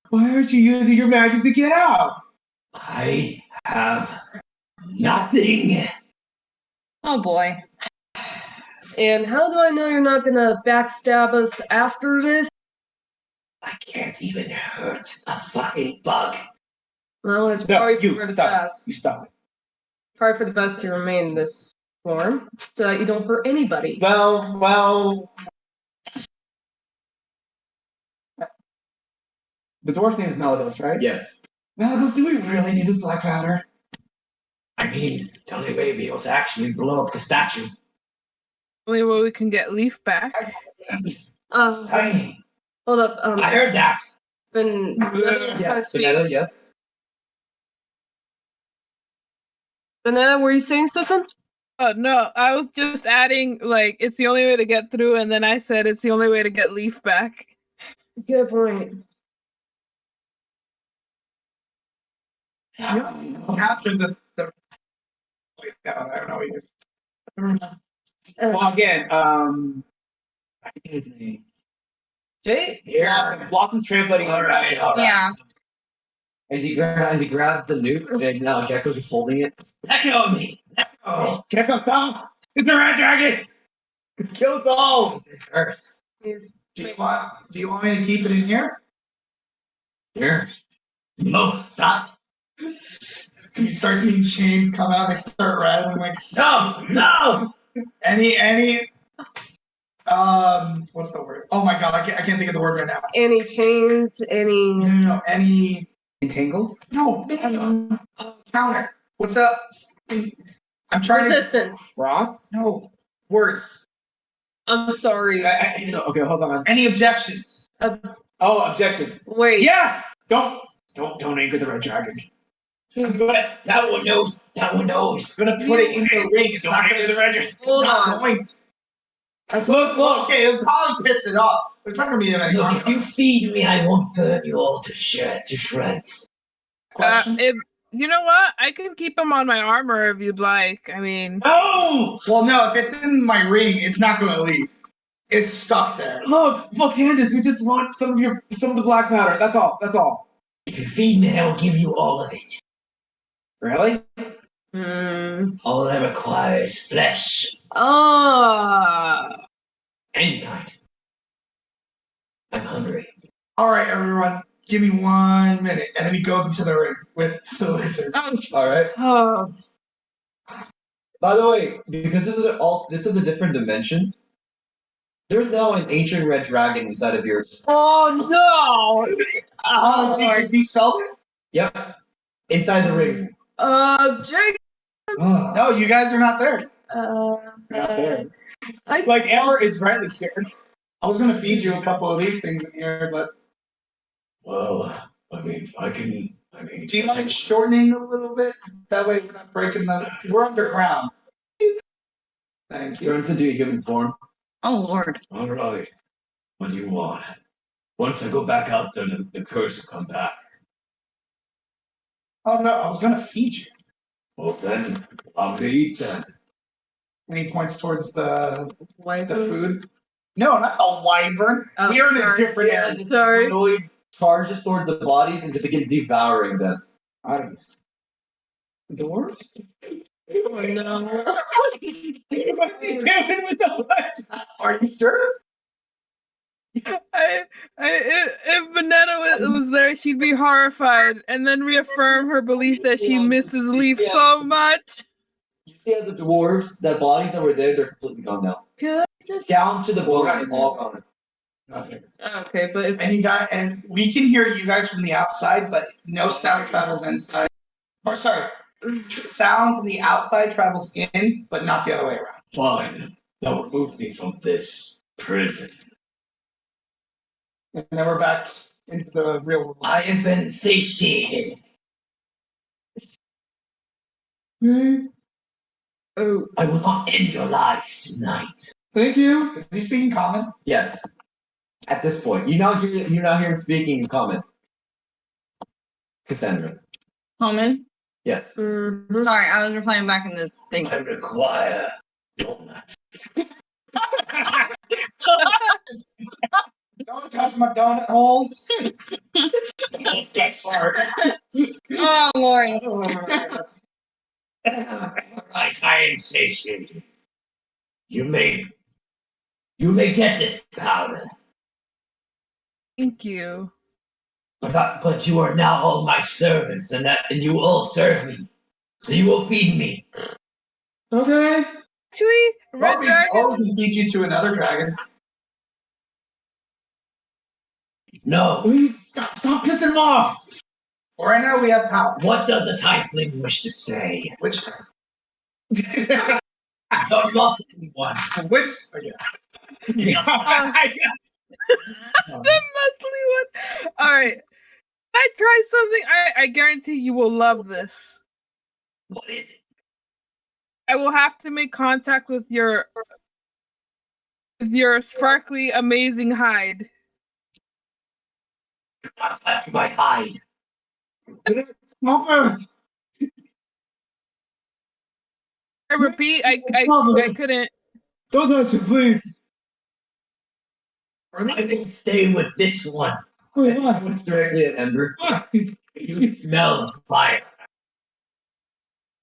Why aren't you using your magic to get out? I have nothing. Oh boy. And how do I know you're not gonna backstab us after this? I can't even hurt a fucking bug. Well, it's No, probably for you the stop. best. You stop it. Probably for the best to remain in this form, so that you don't hurt anybody. Well. The dwarf's name is Melagos, right? Yes. Melagos, do we really need this black powder? I mean, the only way to be able to actually blow up the statue. Only way we can get Leaf back. It's tiny. Hold up. I heard that. Yes. Vanilla, yes. Banana, were you saying something? Oh no, I was just adding like it's the only way to get through, and then I said it's the only way to get Leaf back. Good point. Capture the. Wait, no, I don't know. Well, again, I think his name. Jay? Yeah, Blossom translating. All right. Yeah. And he grabs the nuke, and now Gecko's just holding it. Let go of me. Let go. Gecko, stop! It's a red dragon! Kill us all! Curse. He's Do you want me to keep it in here? Sure. No, stop. You start seeing chains come out. They start rattling like No, no. any. What's the word? Oh my god, I can't think of the word right now. any chains, any. No, any. Entangles? No, counter. What's up? I'm trying Resistance. Ross? No words. I'm sorry. Okay, hold on. Any objections? Oh, objection. Wait. Yes! Don't anchor the red dragon. That one knows. That one knows. I'm gonna put it in the ring. It's Don't not anchor gonna. the red dragon. Hold not on. going to. Look. Okay, it'll probably piss it off. It's not gonna be any Look, harm. if you feed me, I won't burn you all to shreds. Question? You know what? I can keep him on my armor if you'd like. I mean, No! Well, no. If it's in my ring, it's not gonna leave. It's stuck there. Look, Candace, we just want some of the black powder. That's all. If you feed me, I will give you all of it. Really? All that requires flesh. Any kind. I'm hungry. All right, everyone. Give me 1 minute, and then he goes into the ring with the lizard. All right. Oh. By the way, because this is a different dimension. There's now an ancient red dragon inside of yours. Oh no! You de-spelled it? Yep. Inside the ring. Jake. No, you guys are not there. Not there. I Like Amber is rightly scared. I was gonna feed you a couple of these things in here, but Well, I mean, do you mind shortening a little bit? That way we're not breaking the. We're underground. Thank you. Turns into a human form. Oh Lord. All right. What do you want? Once I go back out there, the curse will come back. Oh no, I was gonna feed you. Well, then, I'm gonna eat that. And he points towards the Wyvern. food. No, not the wyvern. Oh, we are in a sorry. different Yeah, area. Sorry. Literally charges towards the bodies and begins devouring them. Items. Dwarves? Oh no. What is he doing with the red? Are you sure? if Vanetta was there, she'd be horrified and then reaffirm her belief that she misses Leaf so much. You see how the dwarves, the bodies that were there, they're completely gone now. Good. Just Down to the bone, and all gone. Nothing. okay, but if And we can hear you guys from the outside, but no sound travels inside. Or sorry, sound from the outside travels in, but not the other way around. Fine. Now remove me from this prison. And then we're back into the real world. I have been satiated. oh I will not end your lives tonight. Thank you. Is he speaking common? Yes. At this point, you now hear him speaking in common. Cassandra. Common. Yes. mhm. Sorry, I was replying back in the thing. I require donut. Don't touch my donut holes. Get smart. Oh Lord. Right, I am satiated. You may get this powder, Thank you. but you are now all my servants, and you all serve me, so you will feed me. Okay. Actually, Red Or we Dragon. can feed you to another dragon. No. Stop pissing him off! Well, right now we have power. What does the tiefling wish to say? Which? The muscly one. Which? Yeah. The muscly one. All right. Can I try something? I guarantee you will love this. What is it? I will have to make contact with your sparkly, amazing hide. Do not touch my hide. Robert! I repeat, I couldn't. Don't touch it, please. I can stay with this one. Wait, why? Looks directly at Ember. You smell fire.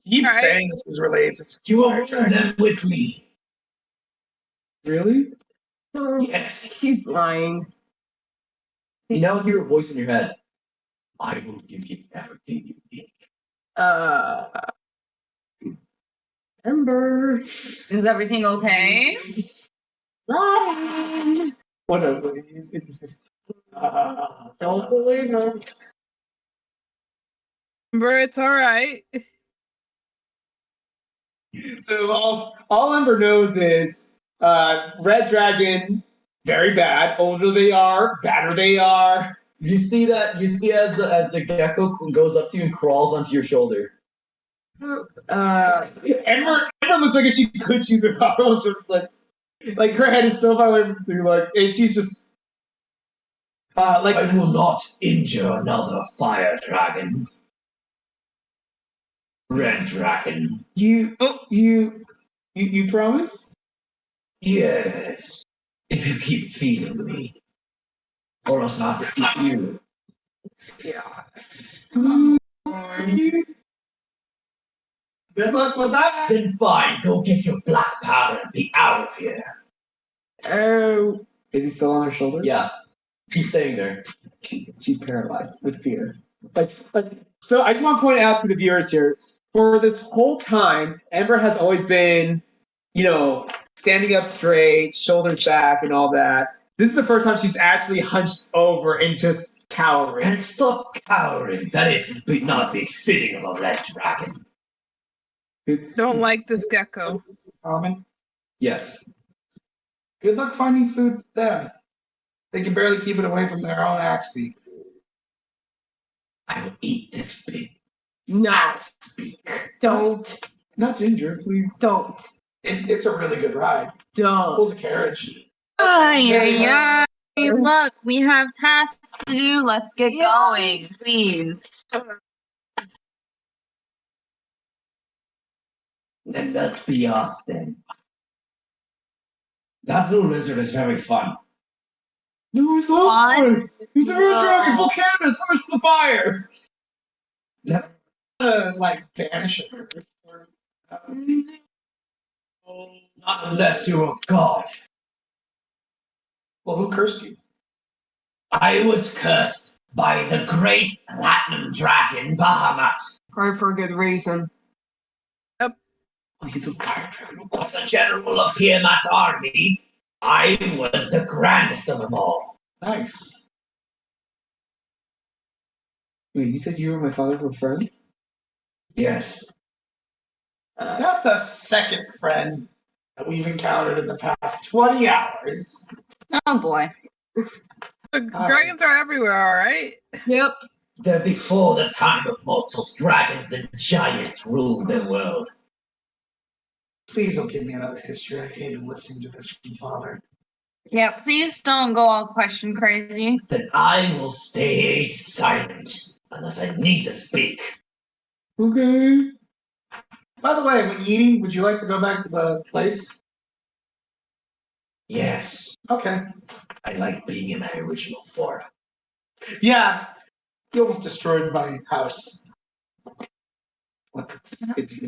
Keep All right. saying this is related to You fire will dragon. them with me. Really? Yes. He's lying. You now hear a voice in your head. I will give you everything you need. Ember. Is everything okay? Whatever. It's just. Don't believe him. Ember, it's all right. So all Ember knows is Red Dragon, very bad. Older they are, badder they are. You see that? You see as the gecko goes up to you and crawls onto your shoulder. Ember looks like if she could shoot the power. Like her head is so far away from you, like, and she's just like I will not injure another fire dragon. Red dragon. you promise? Yes. If you keep feeding me. Or else I'll have to eat you. Good luck with that. Then fine, go get your black powder and be out of here. Oh. Is he still on her shoulder? Yeah, he's staying there. She's paralyzed with fear. So I just want to point out to the viewers here, for this whole time, Ember has always been, standing up straight, shoulders back, and all that. This is the first time she's actually hunched over and just cowering. And stop cowering. That is not befitting of a red dragon. Don't like this gecko. Common. Yes. Good luck finding food for them. They can barely keep it away from their own axe beak. I will eat this big Not. beak. Don't. Not Ginger, please. Don't. It's a really good ride. Don't. Pulls a carriage. Ay, ay, ay. Look, we have tasks to do. Let's get going, please. Then let's be off then. That little lizard is very fun. No, he's not. He's a red dragon. Volcano first the fire. Like banish it. Not unless you're a god. Well, who cursed you? I was cursed by the great platinum dragon Bahamut. Probably for a good reason. He's a fire dragon who was a general of Tiamat's army. I was the grandest of them all. Nice. Wait, you said you and my father were friends? Yes. That's a second friend that we've encountered in the past 20 hours. Oh boy. Dragons are everywhere, all right? Yep. They're before the time of mortals, dragons and giants ruled the world. Please don't give me another history. I hated listening to this from Father. Yeah, please don't go all question crazy. Then I will stay silent unless I need to speak. Okay. By the way, when eating, would you like to go back to the place? Yes, Okay. I like being in my original form. Yeah. You almost destroyed my house.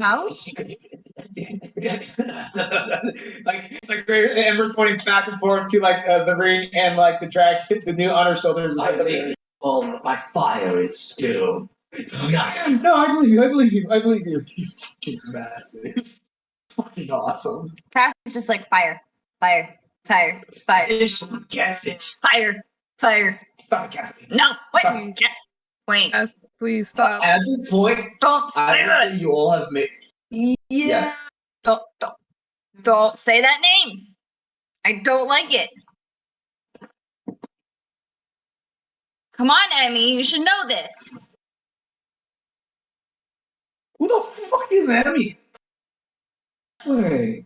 House? like Ember's pointing back and forth to the ring and the dragon, the new on her shoulders. I think my fire is still. No, I believe you. He's fucking massive. Fucking awesome. Cass is just like fire, fire, fire, fire, This one gets it. fire, fire. Stop it, Cassie. No, wait, Stop. wait. Yes, please stop. At this point, Don't say I that. would say you all have made. Yes. Don't say that name. I don't like it. Come on, Emmy, you should know this. Who the fuck is Emmy? Wait.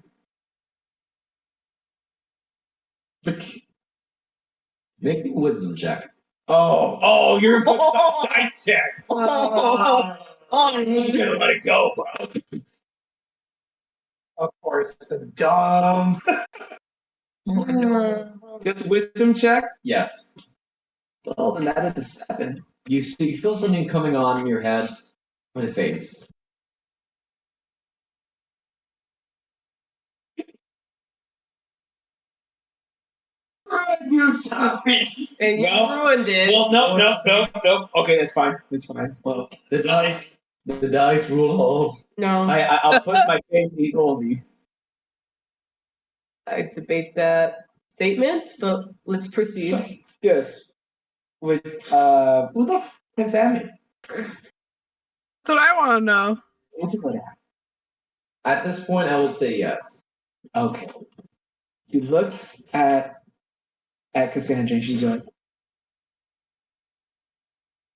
Make a wisdom check. Oh, you're a good dice check. Oh, I'm just gonna let it go, bro. Of course, the dumb. Just wisdom check. Yes. Well, then that is a 7. You feel something coming on in your head, but it fades. You sorry. And you Well, ruined it. Well, no. Okay, that's fine. That's fine. Well, The dice rule home. No, I'll put my faith in Goldie. I debate that statement, but let's proceed. Yes. With Who the f is Sammy? That's what I want to know. At this point, I would say yes. Okay. He looks at Cassandra and she's like,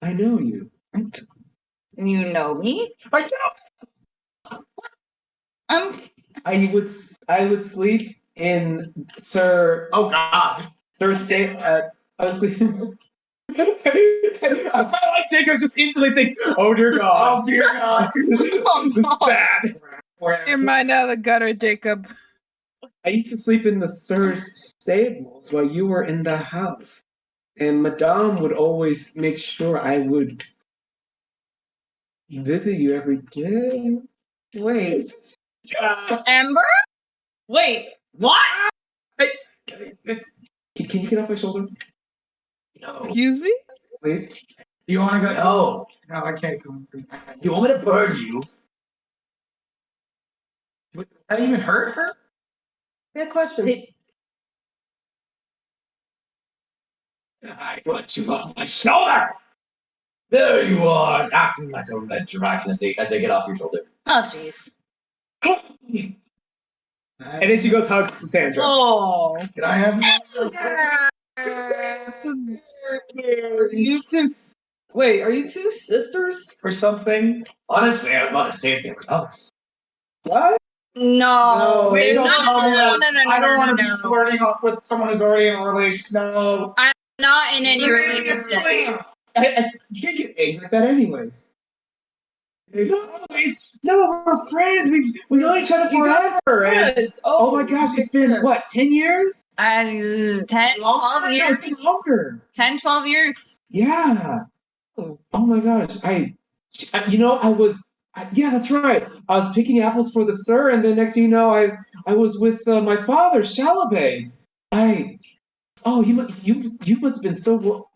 I know you. You know me? I I would sleep in Sir Oh God. State I would sleep I felt like Jacob just instantly thinks, oh dear God. Oh dear God. This is bad. Your mind out of the gutter, Jacob. I used to sleep in the Sir's stables while you were in the house. And Madame would always make sure I would visit you every day. Wait, Amber? wait. What? Can you get off my shoulder, No. Excuse me? please? You want to go? No. No, I can't go. You want me to burn you? That even hurt her? Good question. I put you on my shoulder. There you are, acting like a red dragon as they get off your shoulder. Oh, jeez. And then she goes hugs Cassandra. Oh, Can I have? are you two? Wait, are you two sisters? Or something? Honestly, I was about to say if they were lovers. What? No. Please No, don't tell me that. no, I don't want to no, be no. flirting off with someone who's already in a relationship. No. Not in any relationship. You can't get eggs like that anyways. No, we're friends. We know each other forever. And, Friends. oh my gosh, it's been what, 10 years? 10, 12 No, years. it's been longer. 10, 12 years. Yeah. Oh my gosh. Yeah, that's right. I was picking apples for the sir, and then next thing you know, I was with my father, Shalabay. You must have been so.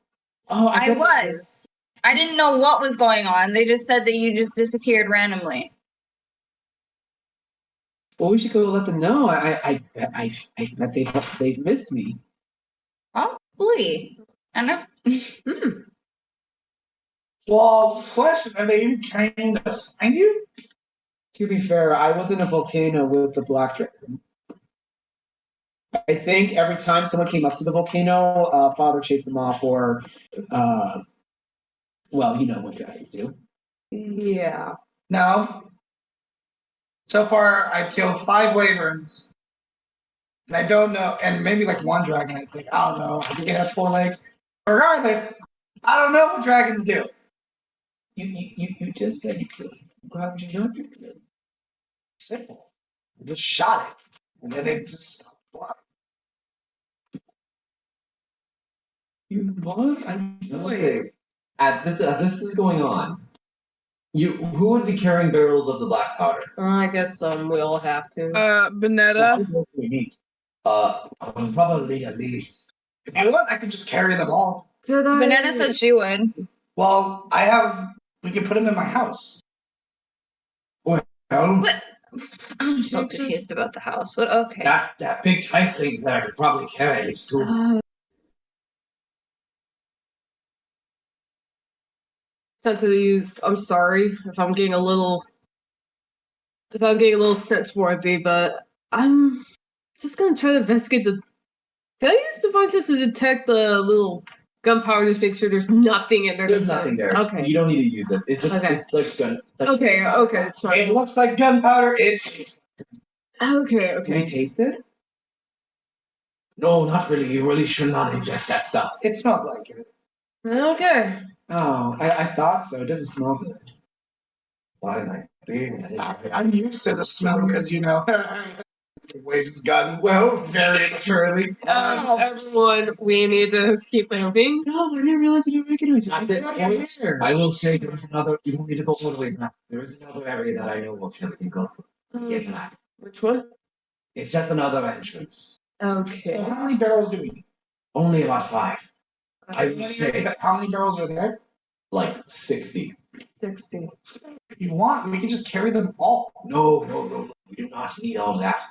Oh, I was. I didn't know what was going on. They just said that you just disappeared randomly. Well, we should go let them know. I bet they've missed me. Probably. Enough. Well, question: are they even trying to find you? To be fair, I was in a volcano with the black dragon. I think every time someone came up to the volcano, father chased them off, or, well, you know what dragons do. Yeah. No. So far, I've killed 5 wyverns. And I don't know, and maybe like 1 dragon, I think. I don't know. I think it has 4 legs. Regardless, I don't know what dragons do. You just said you could. How would you know you could? Simple. I just shot it. And then it just stopped flying. You what? I'm Wait. As this is going on, who would be carrying barrels of the black powder? I guess we all have to. Bonetta. Probably at least. If you want, I can just carry them all. Banana said she would. Well, we can put them in my house. Well, What? I'm so confused about the house, but okay. that big tight thing that I could probably carry at least 2. Tend to use. I'm sorry if I'm getting a little sense worthy, but I'm just gonna try to investigate the. Can I use devices to detect the little gunpowder? Just make sure there's nothing in there. There's nothing there. Okay. You don't need to use it. It's just Okay. it's like gun. It's like, Okay, it's fine. It looks like gunpowder. It tastes. Okay. Can we taste it? No, not really. You really should not ingest that stuff. It smells like it. Okay. Oh, I thought so. It doesn't smell good. Why am I being I'm used to the smell because waves his gun well very maturely. Everyone, we need to keep moving. No, I didn't realize you didn't recognize it. At this point, I will say there's another. You don't need to go all the way back. There is another area that I know of that we can go through. Get back. Which one? It's just another entrance. Okay. So how many barrels do we need? Only about 5. I would say How many barrels are there? like 60. 60. If you want, we can just carry them all. No. We do not need all that.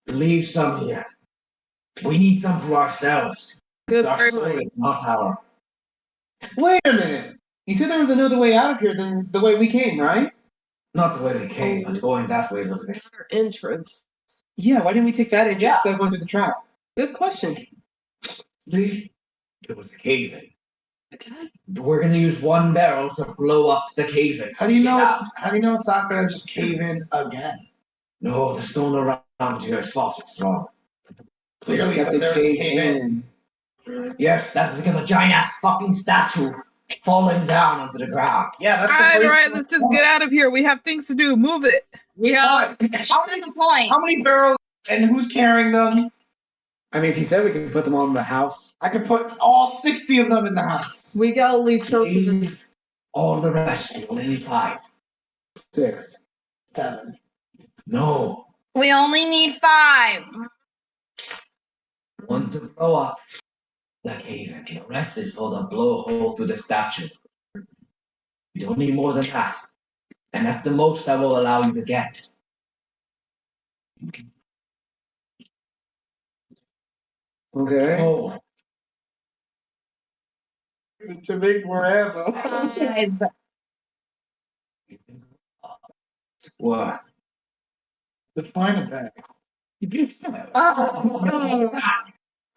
Leave some here. We need some for ourselves. Good Our for soul me. is not our. Wait a minute. You said there was another way out of here than the way we came, right? Not the way we came, but going that way a little bit. Entrance. Yeah, why didn't we take that entrance Yeah. instead of going through the trap? Good question. It was a cave in. We're gonna use one barrel to blow up the cave in. How do you know it's not gonna just cave in again? No, the stone around here, I thought it's wrong. Clearly, That but there's a cave cave in. Yes, that's because a giant ass fucking statue falling down onto the ground. Yeah, that's All the right, let's just get out of here. We have things to do. Move it. We have. How many, What's the point? how many barrels and who's carrying them? I mean, if you said we could put them all in the house. I could put all 60 of them in the house. We gotta leave something. Leave all the rest. We only need 5. 6. 7. No, We only need 5. one to blow up the cave in. The rest is for the blow hole to the statue. We don't need more than that. And that's the most I will allow you to get. Okay. Oh, To make forever. 5. what? Define a bag. Oh.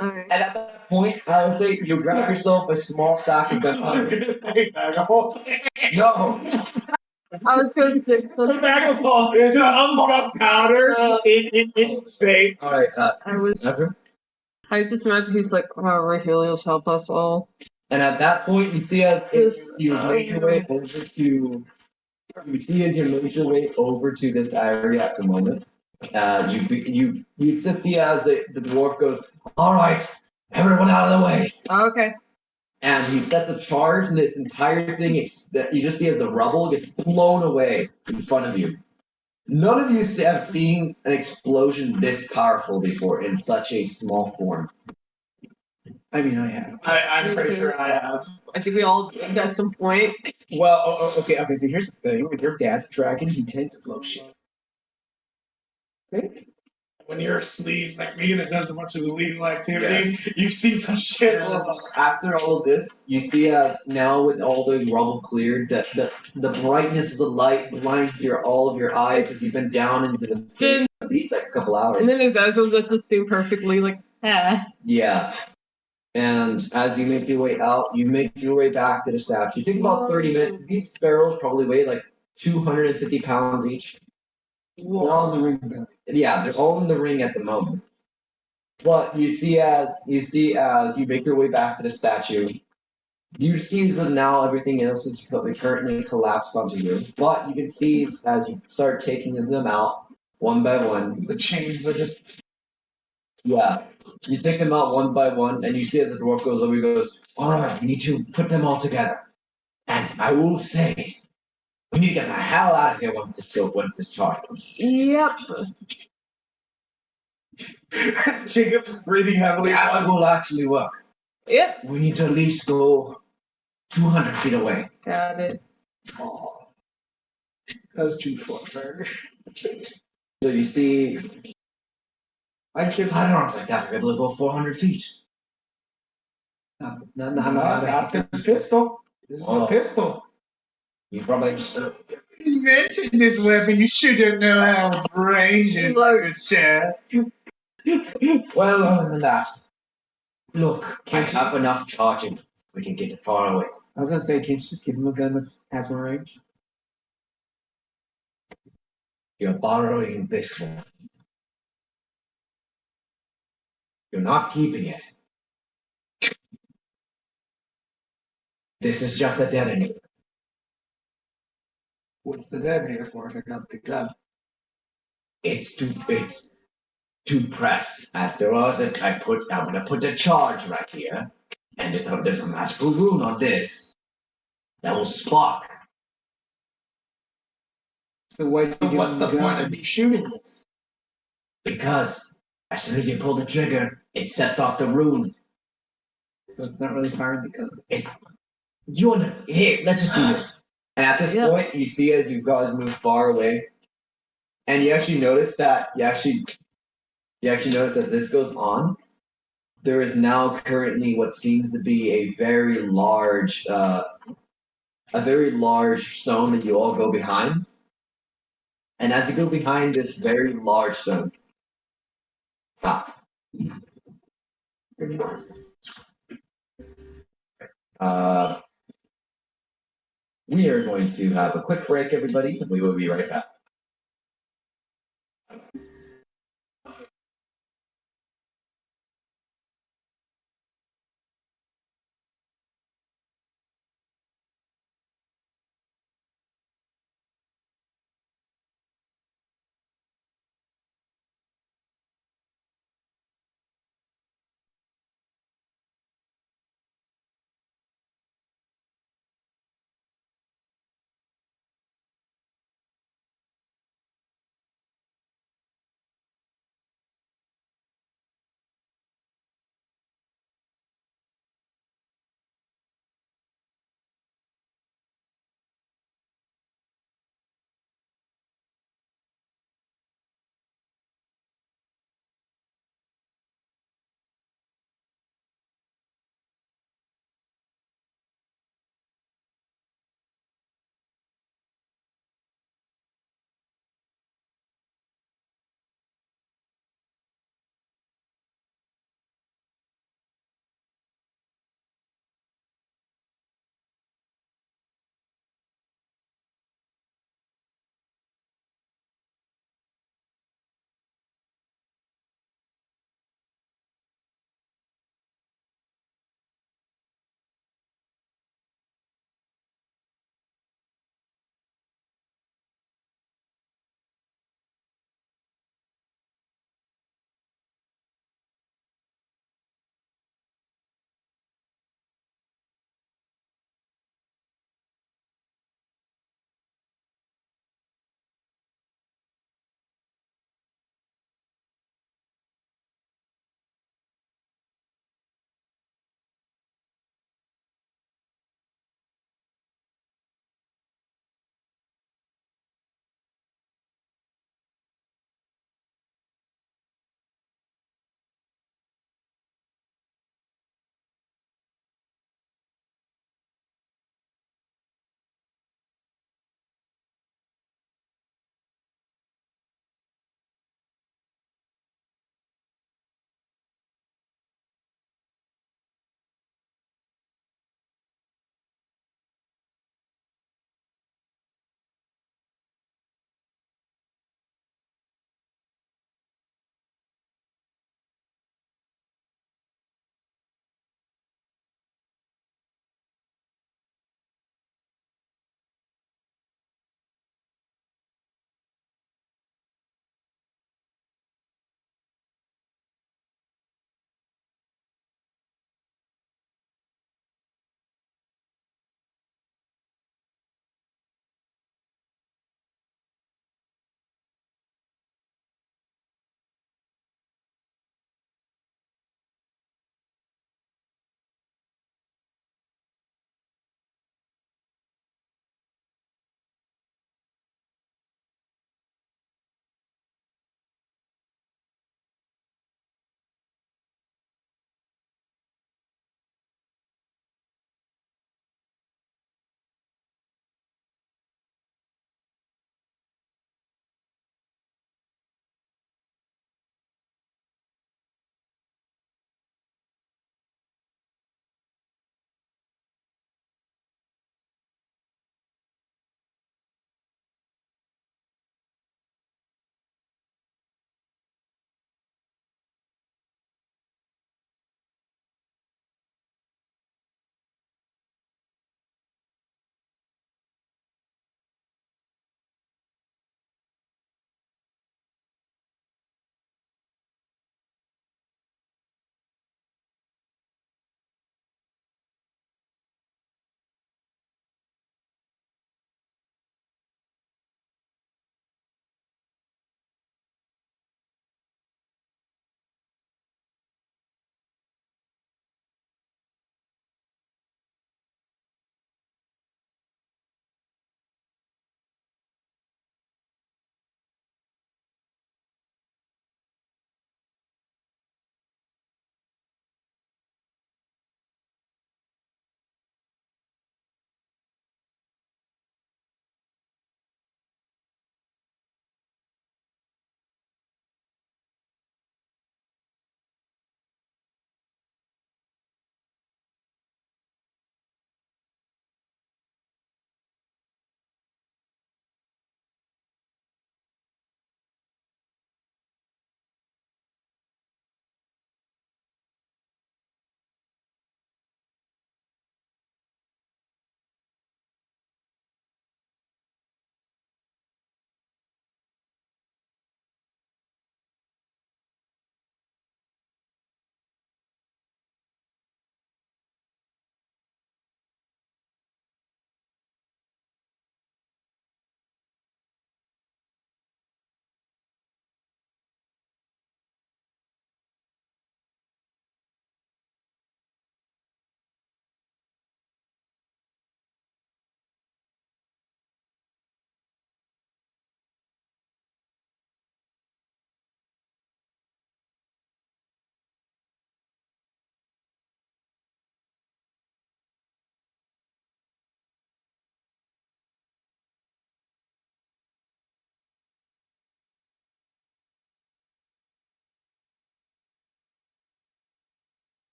Alright. And at that point, I would say you grab yourself a small sack of gunpowder. No. I was gonna say something. It's an powder in space. All right. I was. Ezra? I just imagine he's like, oh, Helios, help us all. And at that point, you see as you make your way over to, you see as you make your way over to this area at the moment. You see as the dwarf goes, all right, everyone out of the way. Okay. And he sets a charge, and this entire thing, that you just see as the rubble gets blown away in front of you. None of you have seen an explosion this powerful before in such a small form. I mean, I have. I'm pretty sure I have. I think we all did at some point. Well, okay. So here's the thing. When your dad's a dragon, he tends to blow shit. Okay? When you're a sleaze like me that does a bunch of illegal activities, Yes. you've seen some shit. After all of this, you see as now with all the rubble cleared, that the brightness of the light blinds all of your eyes as you've been down into the skin at least like a couple hours. And then his eyes will just assume perfectly, like, Yeah. And as you make your way out, you make your way back to the statue. It takes about 30 minutes. These sparrows probably weigh like 250 pounds each. They're all in the ring. Then. Yeah, they're all in the ring at the moment. But you see as you make your way back to the statue, you see that now everything else is currently collapsed onto you. But you can see as you start taking them out one by one. The chains are just. Yeah. You take them out one by one, and you see as the dwarf goes over, he goes, all right, we need to put them all together. And I will say, we need to get the hell out of here once this charge comes. yep. Jacob's breathing heavily. That will actually work. Yep. We need to at least go 200 feet away. Got it. Oh, that's too far. So you see, I can't. firearms like that are able to go 400 feet. Not this pistol. This is a Oh. pistol. You probably You mentioned this weapon. You shouldn't know how its range is, good sir. Well, other than that, look, I have enough charging so we can get it far away. I was gonna say, can't you just give him a gun that has more range? You're borrowing this one. You're not keeping it. This is just a detonator. What's the detonator for if I got the gun? It's to press. As there was I'm gonna put a charge right here, and there's a magical rune on this that will spark. So why? So what's the point of me shooting this? Because as soon as you pull the trigger, it sets off the rune. So it's not really firing the gun. Here, let's just do this. And at this point, you see as you guys move far away, and you actually notice that you actually notice as this goes on, there is now currently what seems to be a very large stone that you all go behind. And as you go behind this very large stone, we are going to have a quick break, everybody, and we will be right back.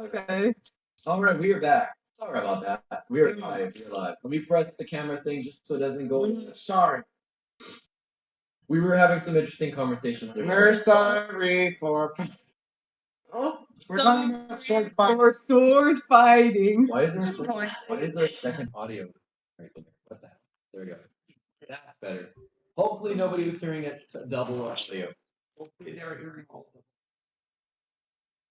Okay. All right, we are back. Sorry about that. We're live. We're live. Let me press the camera thing just so it doesn't go. Sorry. We were having some interesting conversations. We're sorry for. Oh, We're talking about sword fight. or sword fighting. Why is there second audio right there? What the hell? There we go. That's better. Hopefully nobody was hearing it double audio. Hopefully they were hearing all of them.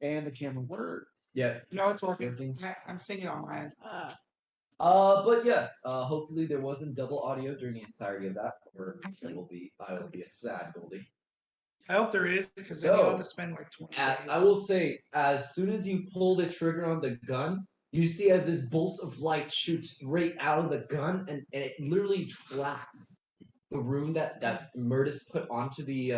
And the camera works. Yeah. No, it's working. I'm seeing it on my end. But yes, hopefully there wasn't double audio during the entirety of that, or I will be a sad Goldie. I hope there is, because then you'll have to spend like 20 days. I will say, as soon as you pull the trigger on the gun, you see as this bolt of light shoots straight out of the gun, and it literally tracks the rune that Murtis put onto the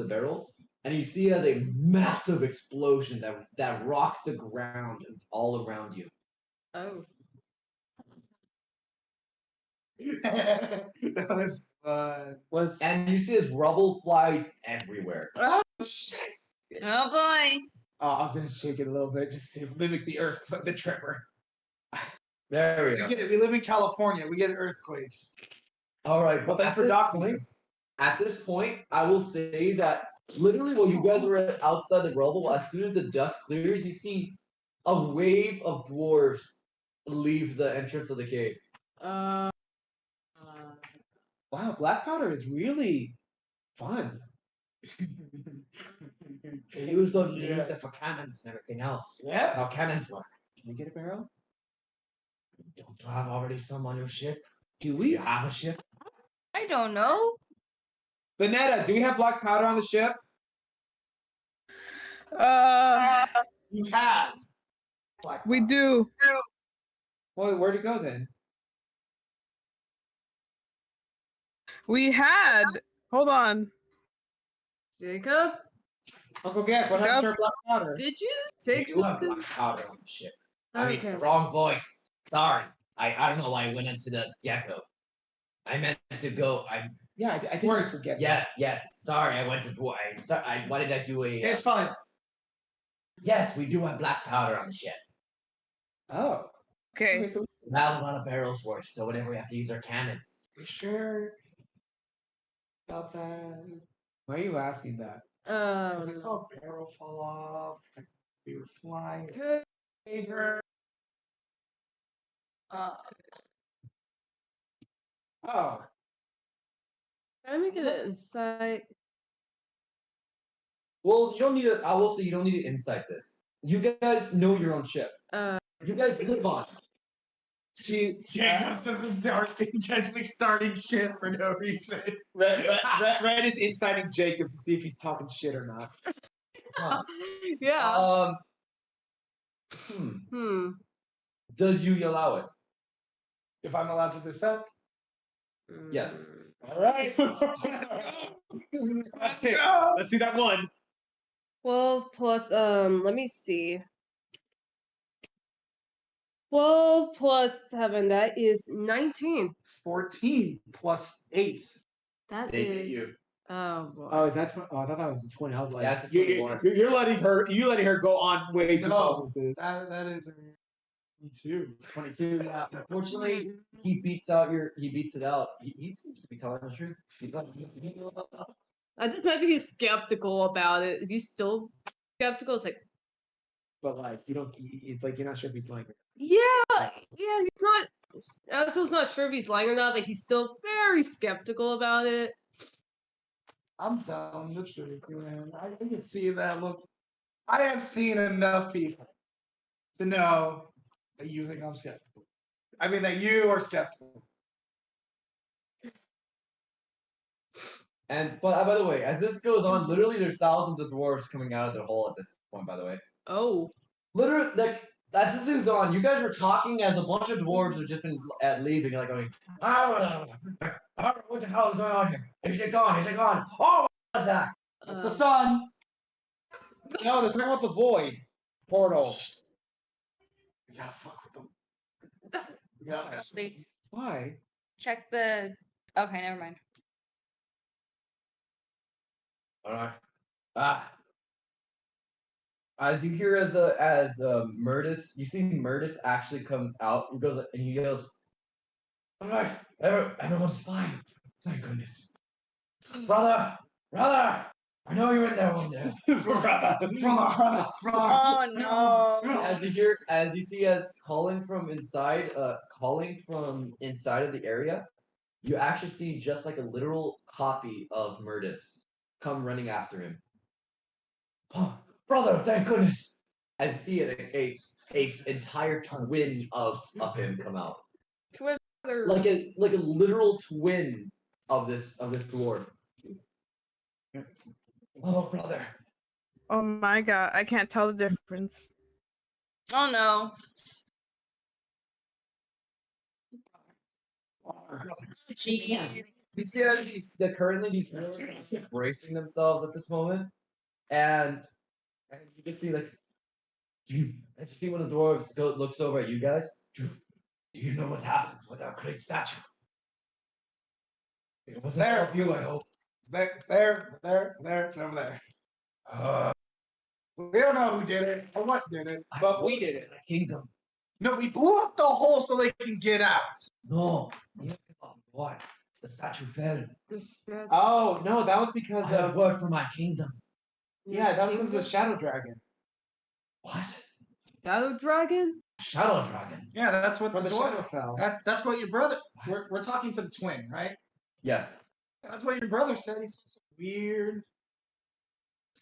barrels, and you see it as a massive explosion that rocks the ground all around you. Oh. That was fun. And you see as rubble flies everywhere. Oh shit! Oh boy. Oh, I was gonna shake it a little bit just to mimic the earth, the tremor. There we We go. get it. We live in California. We get earthquakes. All right. Well, thanks for docking us. At this point, I will say that literally while you guys were outside the rubble, as soon as the dust clears, you see a wave of dwarves leave the entrance of the cave. Wow, black powder is really fun. They use it for cannons and everything else. Yeah. That's how cannons work. Can we get a barrel? Don't you have already some on your ship? Do You we? have a ship? I don't know. Vanetta, do we have black powder on the ship? You have. We do. Well, where'd it go then? We had. Hold on. Jacob, Uncle Gek, what happened to our black powder? did you We take do have something? black powder on the ship. I mean, Okay. wrong voice. Sorry. I don't know why I went into the gecko. I meant to go. Yeah, I did forget. Yes. Sorry, I went to dwarf. Why did I do a? It's fine. Yes, we do have black powder on the ship. Oh. Okay. So We have a lot of barrels worth, so whenever we have to use our cannons. You sure about that? why are you asking that? Because I saw a barrel fall off. Like, we were flying. Favor. Oh. Let me get an insight. Well, you don't need to. I will say you don't need to insight this. You guys know your own ship. You guys live on. Jacob says some dark, intentionally starting shit for no reason. Red is inciting Jacob to see if he's talking shit or not. Yeah. Does you allow it? If I'm allowed to do so. Yes. All right. Let's see that one. 12 plus, let me see. 12 plus 7, that is 19. 14 plus 8. That They is. get you. Oh boy. Oh, is that? Oh, I thought that was a 20. I was like, That's a you're 21. you're letting her go on way too No. long with this. That is a 22. 22. Yeah. Unfortunately, he beats it out. He seems to be telling the truth. I just imagine he's skeptical about it. If he's still skeptical, it's like, But like, you don't. It's like you're not sure if he's lying. yeah, he's not. Astro's not sure if he's lying or not, but he's still very skeptical about it. I'm telling the truth, man. I can see that look. I have seen enough people to know that you think I'm skeptical. I mean, that you are skeptical. And by the way, as this goes on, literally there's thousands of dwarves coming out of the hole at this point. By the way, Oh. literally, like as this is on, you guys were talking as a bunch of dwarves have just been leaving, like going, I don't know what the hell is going on here. Is it gone? Is it gone? Oh, what's that? It's the sun. No, they're talking about the void portal. We gotta fuck with them. We gotta mess with them. Why? Check the. Okay, never mind. All right. As you hear as Murtis, you see Murtis actually comes out and he goes, All right, everyone's fine. Thank goodness. Brother, I know you're in there one day. brother. Oh no. as you see calling from inside of the area, you actually see just like a literal copy of Murtis come running after him. Oh, brother, thank goodness. I see a entire twin of him come out, Twitter. like a literal twin of this dwarf. Oh, brother. Oh my god, I can't tell the difference. Oh no. Jeez. You see that currently these dwarves are bracing themselves at this moment, and you can see like, as you see one of the dwarves looks over at you guys. Do you know what happened with our great statue? It wasn't There. all of you, I hope. It's there, and over there. We don't know who did it or what did it, but we did it. The kingdom. No, we blew up the hole so they can get out. No. What? The statue fell. Oh no, that was because I have of word from my kingdom. yeah, that was because of the shadow dragon. What? Shadow Dragon? Shadow dragon. Yeah, that's what From the door- shadow fell. That's what your brother. We're talking to the twin, right? Yes. That's what your brother said. He's so weird.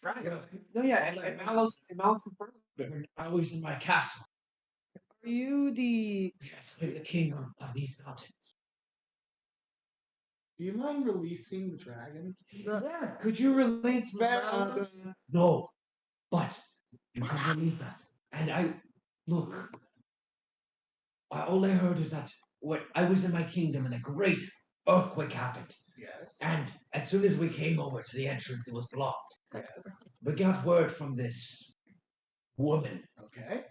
No, yeah, and Malus confirmed it. I was in my castle. Are you the Yes, I'm the king of these mountains. Do you mind releasing the dragon? Yeah, could you release Malus? No, but you can release us. And look. All I heard is that I was in my kingdom and a great earthquake happened. Yes. And as soon as we came over to the entrance, it was blocked. Yes. We got word from this woman. Okay.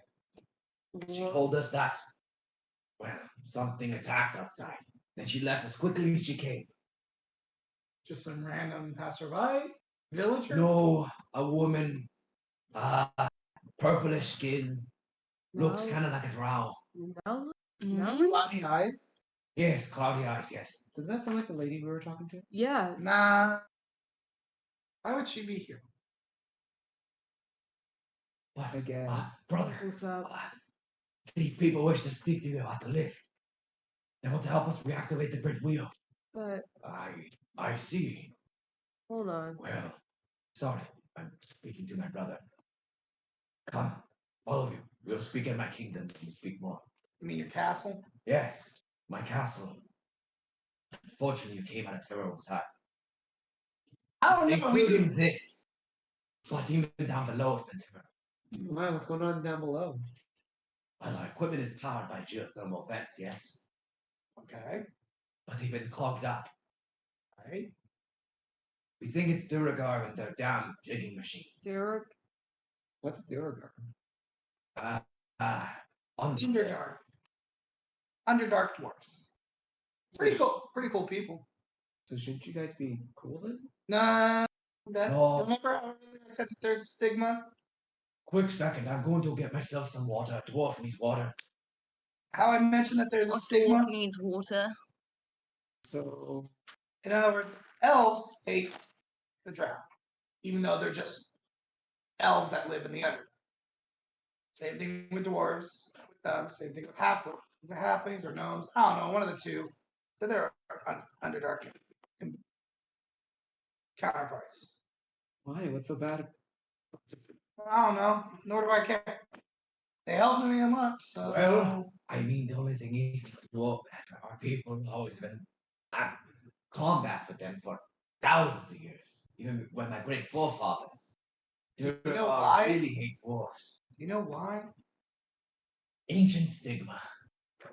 She told us that, well, something attacked outside. Then she left as quickly as she came. Just some random passerby? Villager? No, a woman, purplish skin, looks kind of like a drow. Mel? Cloudy eyes? Yes, cloudy eyes, yes. Does that sound like the lady we were talking to? Yes. Nah. Why would she be here? But, I guess. brother, What's up? these people wish to speak to you about the lift. They want to help us reactivate the great wheel. But I see. hold on. Well, sorry, I'm speaking to my brother. Come, all of you. We'll speak in my kingdom and we speak more. You mean your castle? Yes, my castle. Unfortunately, you came at a terrible time. I don't know. We Including just this. But even down below, it's been terrible. Wow, what's going on down below? Well, our equipment is powered by geothermal vents, yes. okay. But they've been clogged up. Right. We think it's Duragar and their damn jigging machines. Derek? What's Duragar? Underdark. Underdark dwarfs. Pretty cool. Pretty cool people. So shouldn't you guys be cool then? Nah. No. Remember I said that there's a stigma? Quick second, I'm going to get myself some water. Dwarf needs water. How I mentioned that there's a What stigma? dwarf needs water? So In other words, elves hate the drow, even though they're just elves that live in the Underdark. Same thing with dwarves, with them. Same thing with halflings. Is it halflings or gnomes? I don't know, one of the two. But they're Underdark counterparts. why? What's so bad? I don't know, nor do I care. They helped me a month, so. Well, I mean, the only thing is, well, our people have always been at combat with them for thousands of years. Even when my great forefathers. You know why? Really hate dwarfs. You know why? Ancient stigma,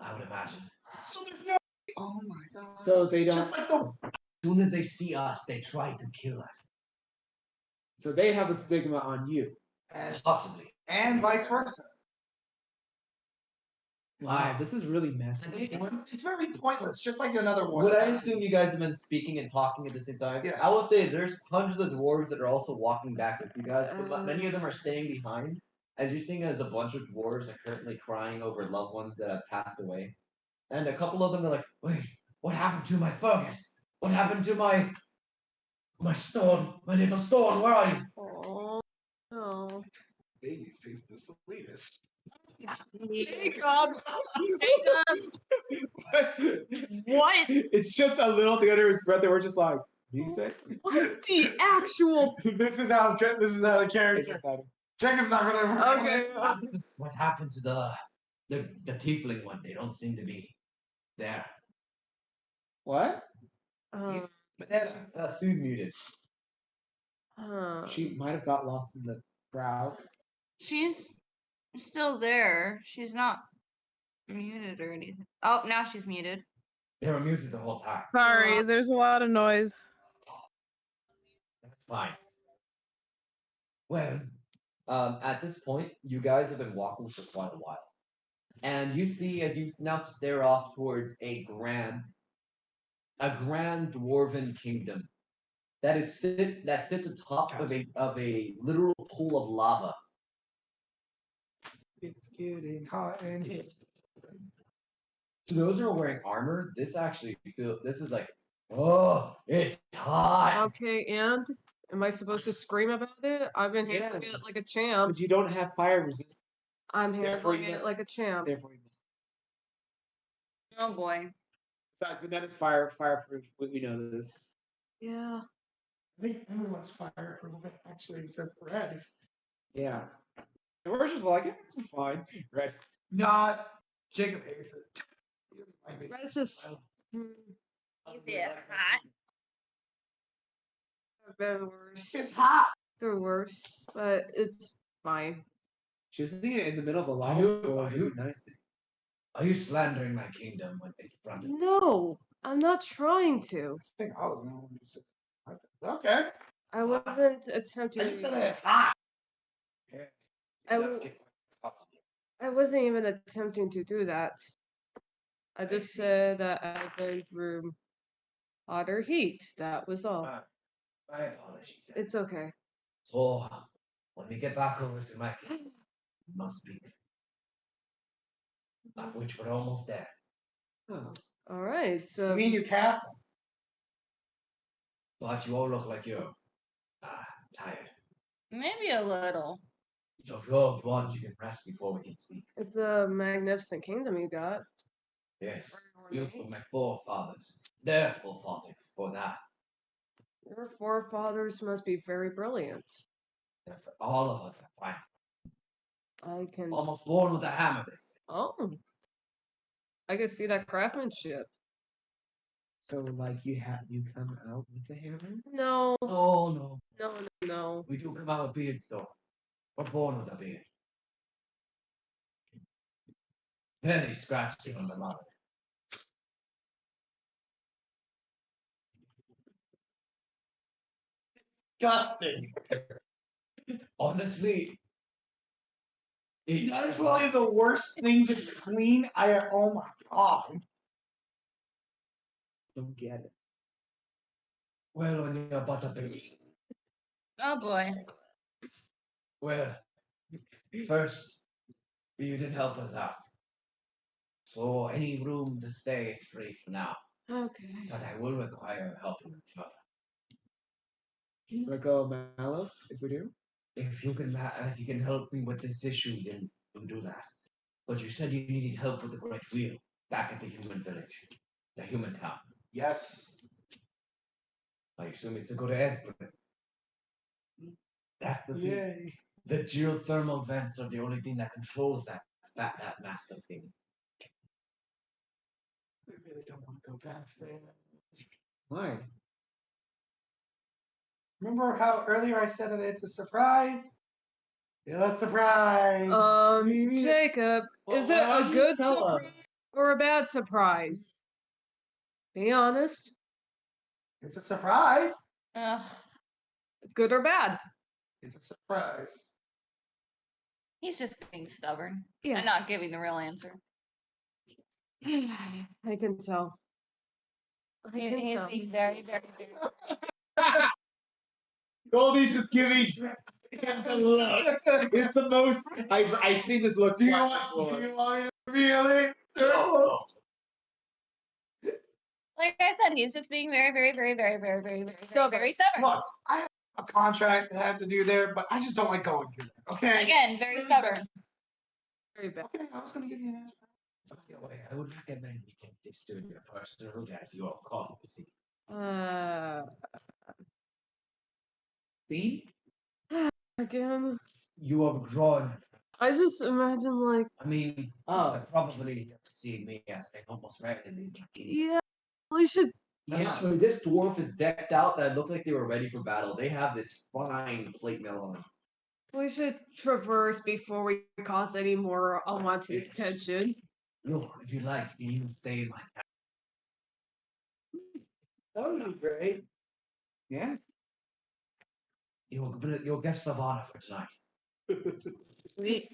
I would imagine. So there's no. Oh my god. So they don't. Just like the. As soon as they see us, they try to kill us. So they have a stigma on you. And, Possibly. and vice versa. Wow, this is really messy. It's very pointless, just like another war. Would I assume you guys have been speaking and talking at the same time? Yeah. I will say there's hundreds of dwarves that are also walking back with you guys, but many of them are staying behind as you're seeing as a bunch of dwarves are currently crying over loved ones that have passed away. And a couple of them are like, wait, what happened to my Fergus? What happened to my stone? My little stone, where are you? Oh, no. Babies taste the sweetest. Jacob! Jacob! What? It's just a little thing under his breath, and we're just like, you say? What the actual? This is how the character. Jacob's not really. Okay. What happened to the tiefling one? They don't seem to be there. What? Sue's muted. She might have got lost in the crowd. She's still there. She's not muted or anything. Oh, now she's muted. They were muted the whole time. Sorry, there's a lot of noise. That's fine. Well, at this point, you guys have been walking for quite a while. And you see, as you now stare off towards a grand dwarven kingdom that sits atop of a literal pool of lava. It's getting hot and it's. To those who are wearing armor, this is like, oh, it's hot. Okay, and am I supposed to scream about it? I've been handling it like a champ. Because you don't have fire resistance. I'm Therefore, handling it like a champ. Therefore, you must. Oh boy. Besides, Venetta's fireproof. We know this. Yeah. I think everyone's fireproof, actually, except Red. Yeah. The worst is like, this is fine. Red. Not Jacob hates it. He doesn't like me. That's just. Is it hot? They're worse. It's hot. They're worse, but it's fine. She was sitting in the middle of a Are lava you- pool. are It's a you- nice thing. Are you slandering my kingdom when it's branded? No, I'm not trying to. I think I was the one who said that. Okay. I wasn't attempting. I just said that it's hot. I wasn't even attempting to do that. I just said that I've been through hotter heat. That was all. My apologies. It's okay. So, when we get back over to my kingdom, we must speak. Of which we're almost there. Oh. All right. You So mean your castle? But you all look like you're tired. Maybe a little. So if you all want, you can rest before we can speak. it's a magnificent kingdom you got. Yes, you were my forefathers. Their forefathers for that. Your forefathers must be very brilliant. Therefore, all of us are fine. I can. Almost born with a hammer, they say. Oh, I can see that craftsmanship. So, like, you come out with the hammer? No, Oh no. no. We do come out with beards though. We're born with a beard. Very scratchy on the mother. Disgusting. Honestly, That's probably the worst thing to clean. Oh my god. Don't get it. well, when you're but a baby. Oh boy. Well, first, you did help us out. So any room to stay is free for now. Okay. But I will require help in the future. Let go of Malos if we do. If you can help me with this issue, then we'll do that. But you said you needed help with the Great Wheel back at the human village, the human town. Yes. I assume it's to go to Esbern. That's the thing. Yay. The geothermal vents are the only thing that controls that master thing. We really don't want to go back there. Why? Remember how earlier I said that it's a surprise? Yeah, it's a surprise. Jacob, is it a good surprise or a bad surprise? Be honest. It's a surprise. Good or bad? It's a surprise. He's just being stubborn Yeah. and not giving the real answer. I can tell. He's being very, very, very. Goldie's just giving And the look is the most. I see this look. Do you twice want before. me to really? Oh, Like I said, he's just being very, very, very, very, very, very, very, very stubborn. Look, I have a contract that I have to do there, but I just don't like going through there. Okay. Again, very stubborn. Very bad. Okay, I was gonna give you an answer. by the way, I would recommend you take this to your personal as your coffee. See? Again. You have grown. I just imagine like, I mean, probably have to see me as I almost regularly. yeah, we should. Yeah, this dwarf is decked out that looks like they were ready for battle. They have this fine plate mail on. We should traverse before we cause any more unwanted attention. Look, if you like, you can even stay in my town. That would be great. Yeah. You'll get some honor for tonight. Sweet.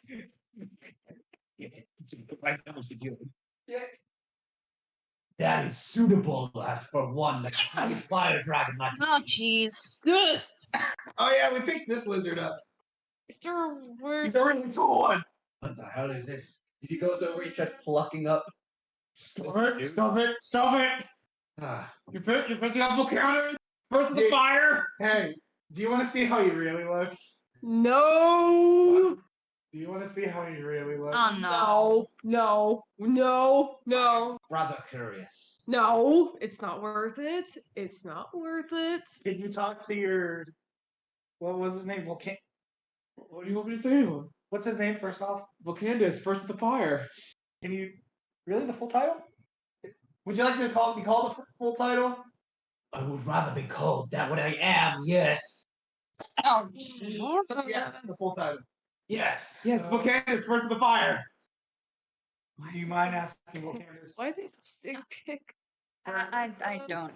That is suitable as for one like a fire dragon like Oh, jeez. Just. Oh yeah, we picked this lizard up. Is there a word? He's a really cool one. What the hell is this? He goes over, he tries plucking up. Stop it! Stop it! Stop it! Ah, You're putting up a counter. First of the fire. Hey, do you want to see how he really looks? No. Do you want to see how he really looks? Oh, no. No. No. No. No. rather curious. No. It's not worth it. It's not worth it. Can you talk to your what was his name? What do you want me to say to him? What's his name first off? Volcandus, first of the fire. Can you really the full title? Would you like to be called the full title? I would rather be called that what I am, yes. Oh, jeez. Yeah, the full title. Yes. Yes, Volcandus, first of the fire. Do you mind asking Volcandus? Why did they pick? I don't know.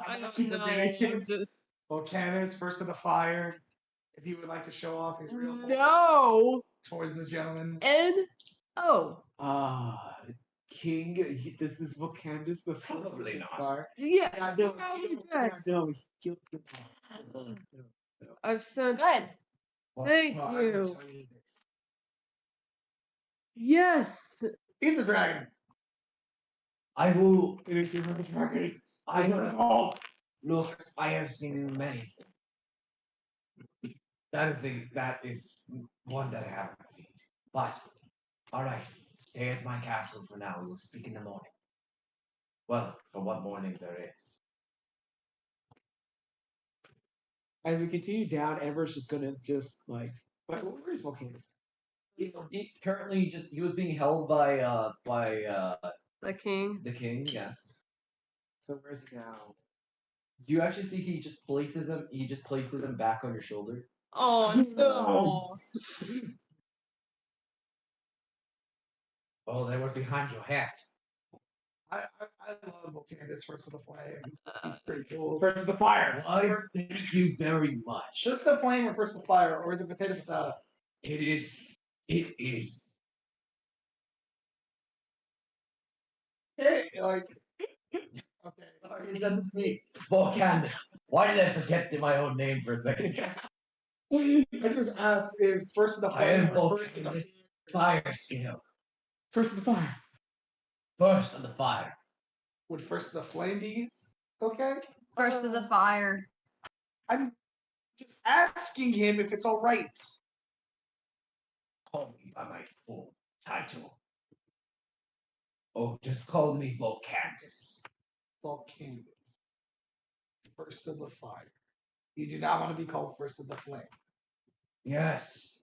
I don't She's a really know. kid. Just Volcandus, first of the fire. If he would like to show off his real no. towards this gentleman. N-O. King. This is Volcandus, the first Probably of the not. fire. Yeah. No, probably yeah, does. no. I've sent. Good. Thank Well, I will you. tell you this. Yes. He's a dragon. I will. He didn't give him a dragon. I He was know. all. Look, I have seen many. That is one that I haven't seen. But all right, stay at my castle for now. We will speak in the morning. Well, for what morning there is. As we continue down, Ember's just gonna like. Where is Volcandus? He's currently just he was being held by The king. the king, yes. So where's he now? Do you actually see he just places him back on your shoulder? Oh no. Oh, they were behind your hat. I love Volcandus, first of the flame. He's pretty cool. First of the fire. Why, thank you very much. First of the flame or first of the fire, or is it potato potato? It is. Hey, like. Okay. Volcan. Why did I forget my own name for a second? I just asked if first of the I am flame or first of the Volcanus Fire Skill. First of the fire. First of the fire. would first of the flame be okay? First of the fire. I'm just asking him if it's all right. Call me by my full title. Oh, just call me Volcantus. Volcanoes. First of the fire. You do not want to be called first of the flame. Yes.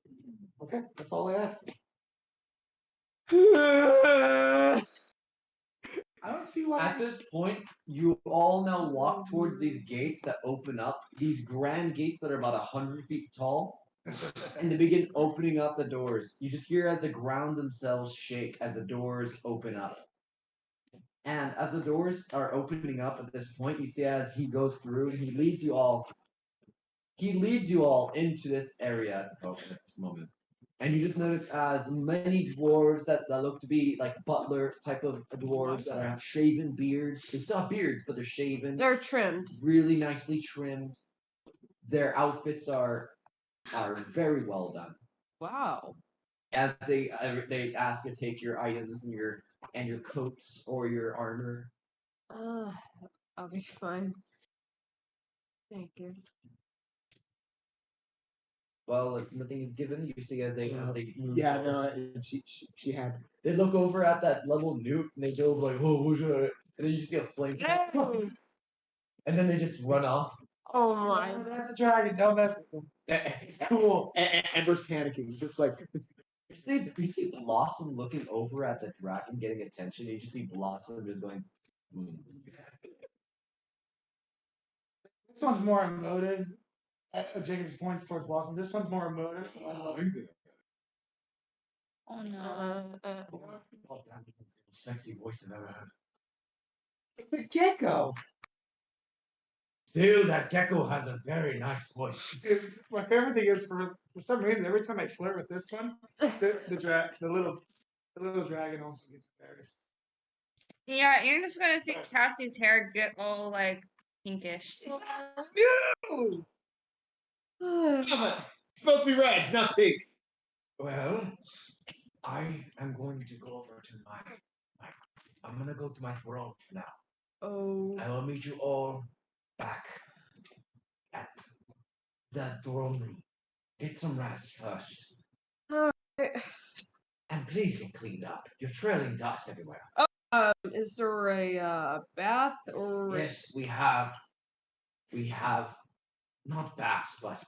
Okay, that's all I ask. I don't see why. At this point, you all now walk towards these gates that open up, these grand gates that are about 100 feet tall, and they begin opening up the doors. You just hear as the ground themselves shake as the doors open up. And as the doors are opening up at this point, you see as he goes through and he leads you all into this area at this moment. And you just notice as many dwarves that look to be like butler type of dwarves that have shaven beards. They still have beards, but they're shaven. They're trimmed. Really nicely trimmed. Their outfits are are very well done. Wow. As they ask you to take your items and your coats or your armor. I'll be fine. Thank you. Well, if nothing is given, you see as they move Yeah, forward. no, she had. They look over at that level newt and they go like, "Oh, who's that?" And then you see a flame, and then they just run off. Oh my. That's a dragon. Don't mess with them. It's cool. And Ember's panicking, just like You see Blossom looking over at the dragon, getting attention. You just see Blossom just going. This one's more emotive. Jacob's points towards Blossom. This one's more emotive, so I love it. Oh no. Sexy voice I've ever heard. It's a gecko. Still, that gecko has a very nice voice. My favorite thing is for some reason every time I flirt with this one, the little dragon also gets embarrassed. Yeah, you're just gonna see Cassie's hair get all like pinkish. No! it's supposed to be red, not pink. Well, I am going to go over to I'm gonna go to my throne for now. Oh. I will meet you all back at the throne room. Get some rest first. Alright. And please get cleaned up. You're trailing dust everywhere. Is there a bath or? Yes, we have not baths, but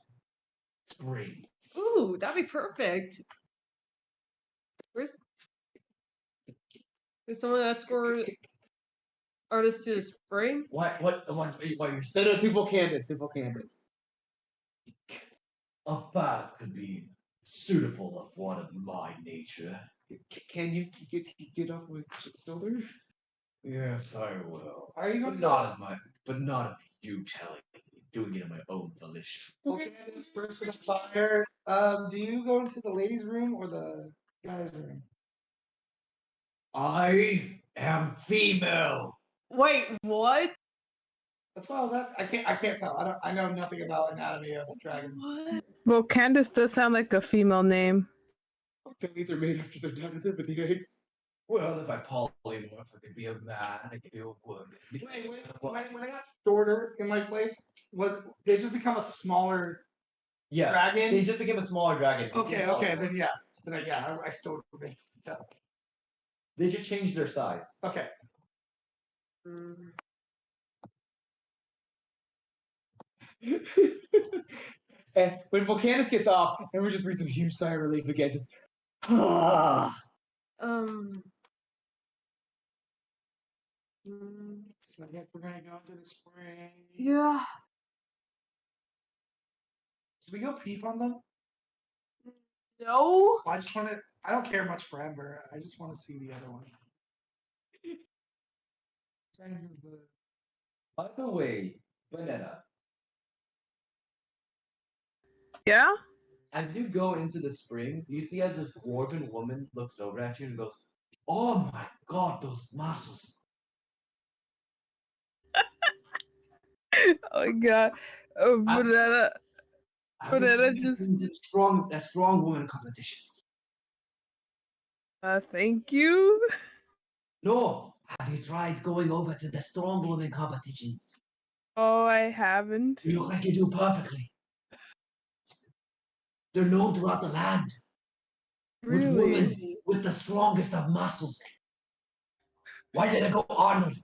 springs. Ooh, that'd be perfect. Where's? Is someone escort artist to the spring? What you're saying? No, two Candace. A bath could be suitable of one of my nature. Can you get off my shoulder? Yes, I will. Are you But going not of you telling me. Doing it of my own volition. Okay, this person of fire. Do you go into the ladies' room or the guys' room? I am female. Wait, what? That's why I was asking. I can't tell. I know nothing about anatomy of dragons. Well, Candace does sound like a female name. Babies are made after they're done with the eggs. Well, if I polymorph, I could be a man, I could be a woman. Wait, when I got shorter in my place, they just become a smaller Yeah, dragon? they just became a smaller dragon. Okay, then yeah. I still remain. They just changed their size. Okay. And when Volcanus gets off, and we just breathe some huge sigh of relief again, just ah. So I guess we're gonna go into the spring. Yeah. Did we go peep on them? No. I just want to. I don't care much for Ember. I just want to see the other one. By the way, Banana, Yeah? as you go into the springs, you see as this dwarven woman looks over at you and goes, "Oh my god, those muscles!" Oh my god. Banana. I Banana was just. into strong woman competitions. Thank you. No, have you tried going over to the strong woman competitions? Oh, I haven't. You look like you do perfectly. They're known throughout the land. With Really? women with the strongest of muscles. Why did I go Arnold?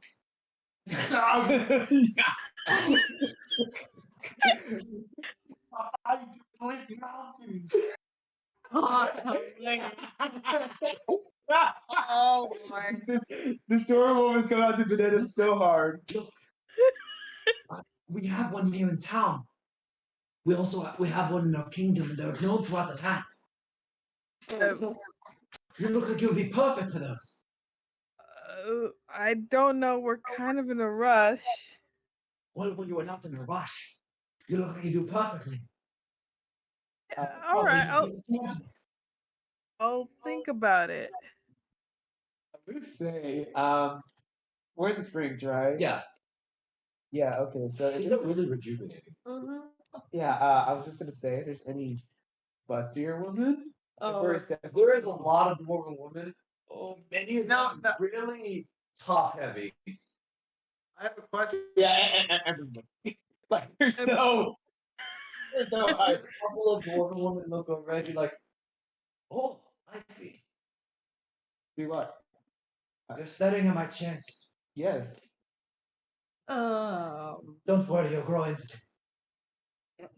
I like mountains. Oh Lord. This dwarven woman's coming out to Banana so hard. We have one here in town. We have one in our kingdom. They're known throughout the land. You look like you'll be perfect for those. I don't know. We're kind of in a rush. Well, when you are not in a rush, you look like you do perfectly. All right. I'll think about it. I'm gonna say, we're in the springs, right? Yeah, Yeah. Okay. So it's really rejuvenating. yeah, I was just gonna say if there's any bustier woman. Oh. There is a lot of dwarven women. Oh, many of them really top heavy. I have a question. Yeah, everyone. Like there's no A couple of dwarven women look over at you like, oh, I see. do what? You're staring at my chest. Yes. Don't worry, you'll grow into it.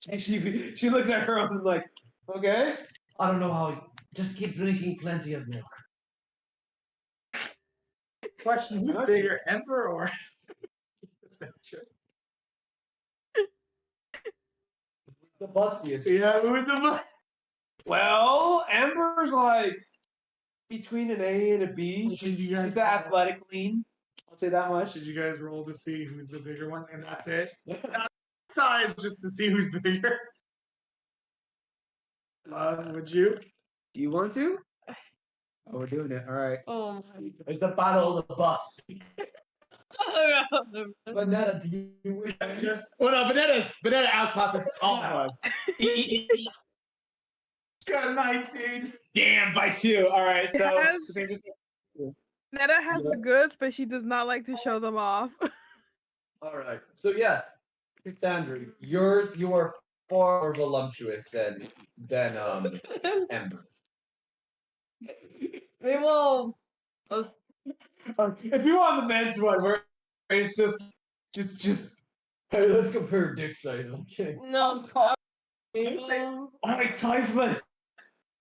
And she looks at her and like, okay. I don't know how. Just keep drinking plenty of milk. Question: who's bigger, Emperor or Eccentric? The bustiest. Yeah, who's the Well, Amber's like between an A and a B. Should you guys She's the athletic lean. I'll say that much. Should you guys roll to see who's the bigger one, and that's it? Not size, just to see who's bigger. Would you? Do you want to? Oh, we're doing it. All right. Oh my. There's a battle of the bus. Banana, do you wish Just Well, no, Banana outclasses all of us. got a 19. Damn, by 2. All right, so Yes. Netta has the goods, but she does not like to show them off. All right. So yes, Cassandra, you are far more voluptuous than Ember. We will. If you want the men's one, where it's just. Hey, let's compare dick size. I'm kidding. No. Oh, my Typhon!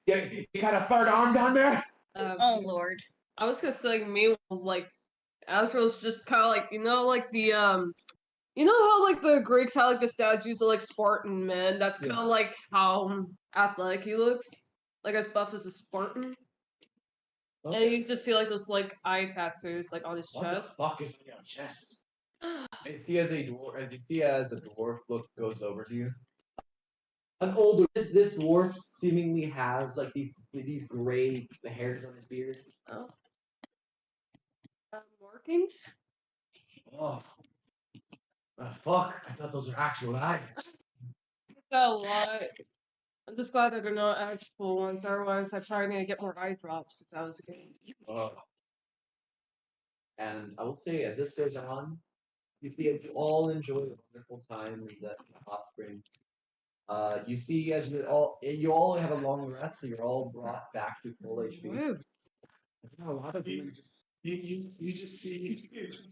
You got a third arm down there? Oh lord. I was gonna say me like Azrael's just kind of like like the you know how like the Greeks had like the statues of like Spartan men. That's kind of like how athletic he looks, like as buff as a Spartan. Okay. And you just see like those like eye tattoos like on his What chest. the fuck is on your chest? I see as a dwarf look goes over to you. An older this dwarf seemingly has like these gray hairs on his beard. Oh. Markings. Oh. Fuck! I thought those were actual eyes. Got a lot. I'm just glad that they're not actual ones. Otherwise, I probably need to get more eye drops if that was the case. Oh. And I will say, as this goes on, you see as you all enjoy a wonderful time in the hot springs. You see as you all have a long rest, so you're all brought back to full HP. A lot of you just you just see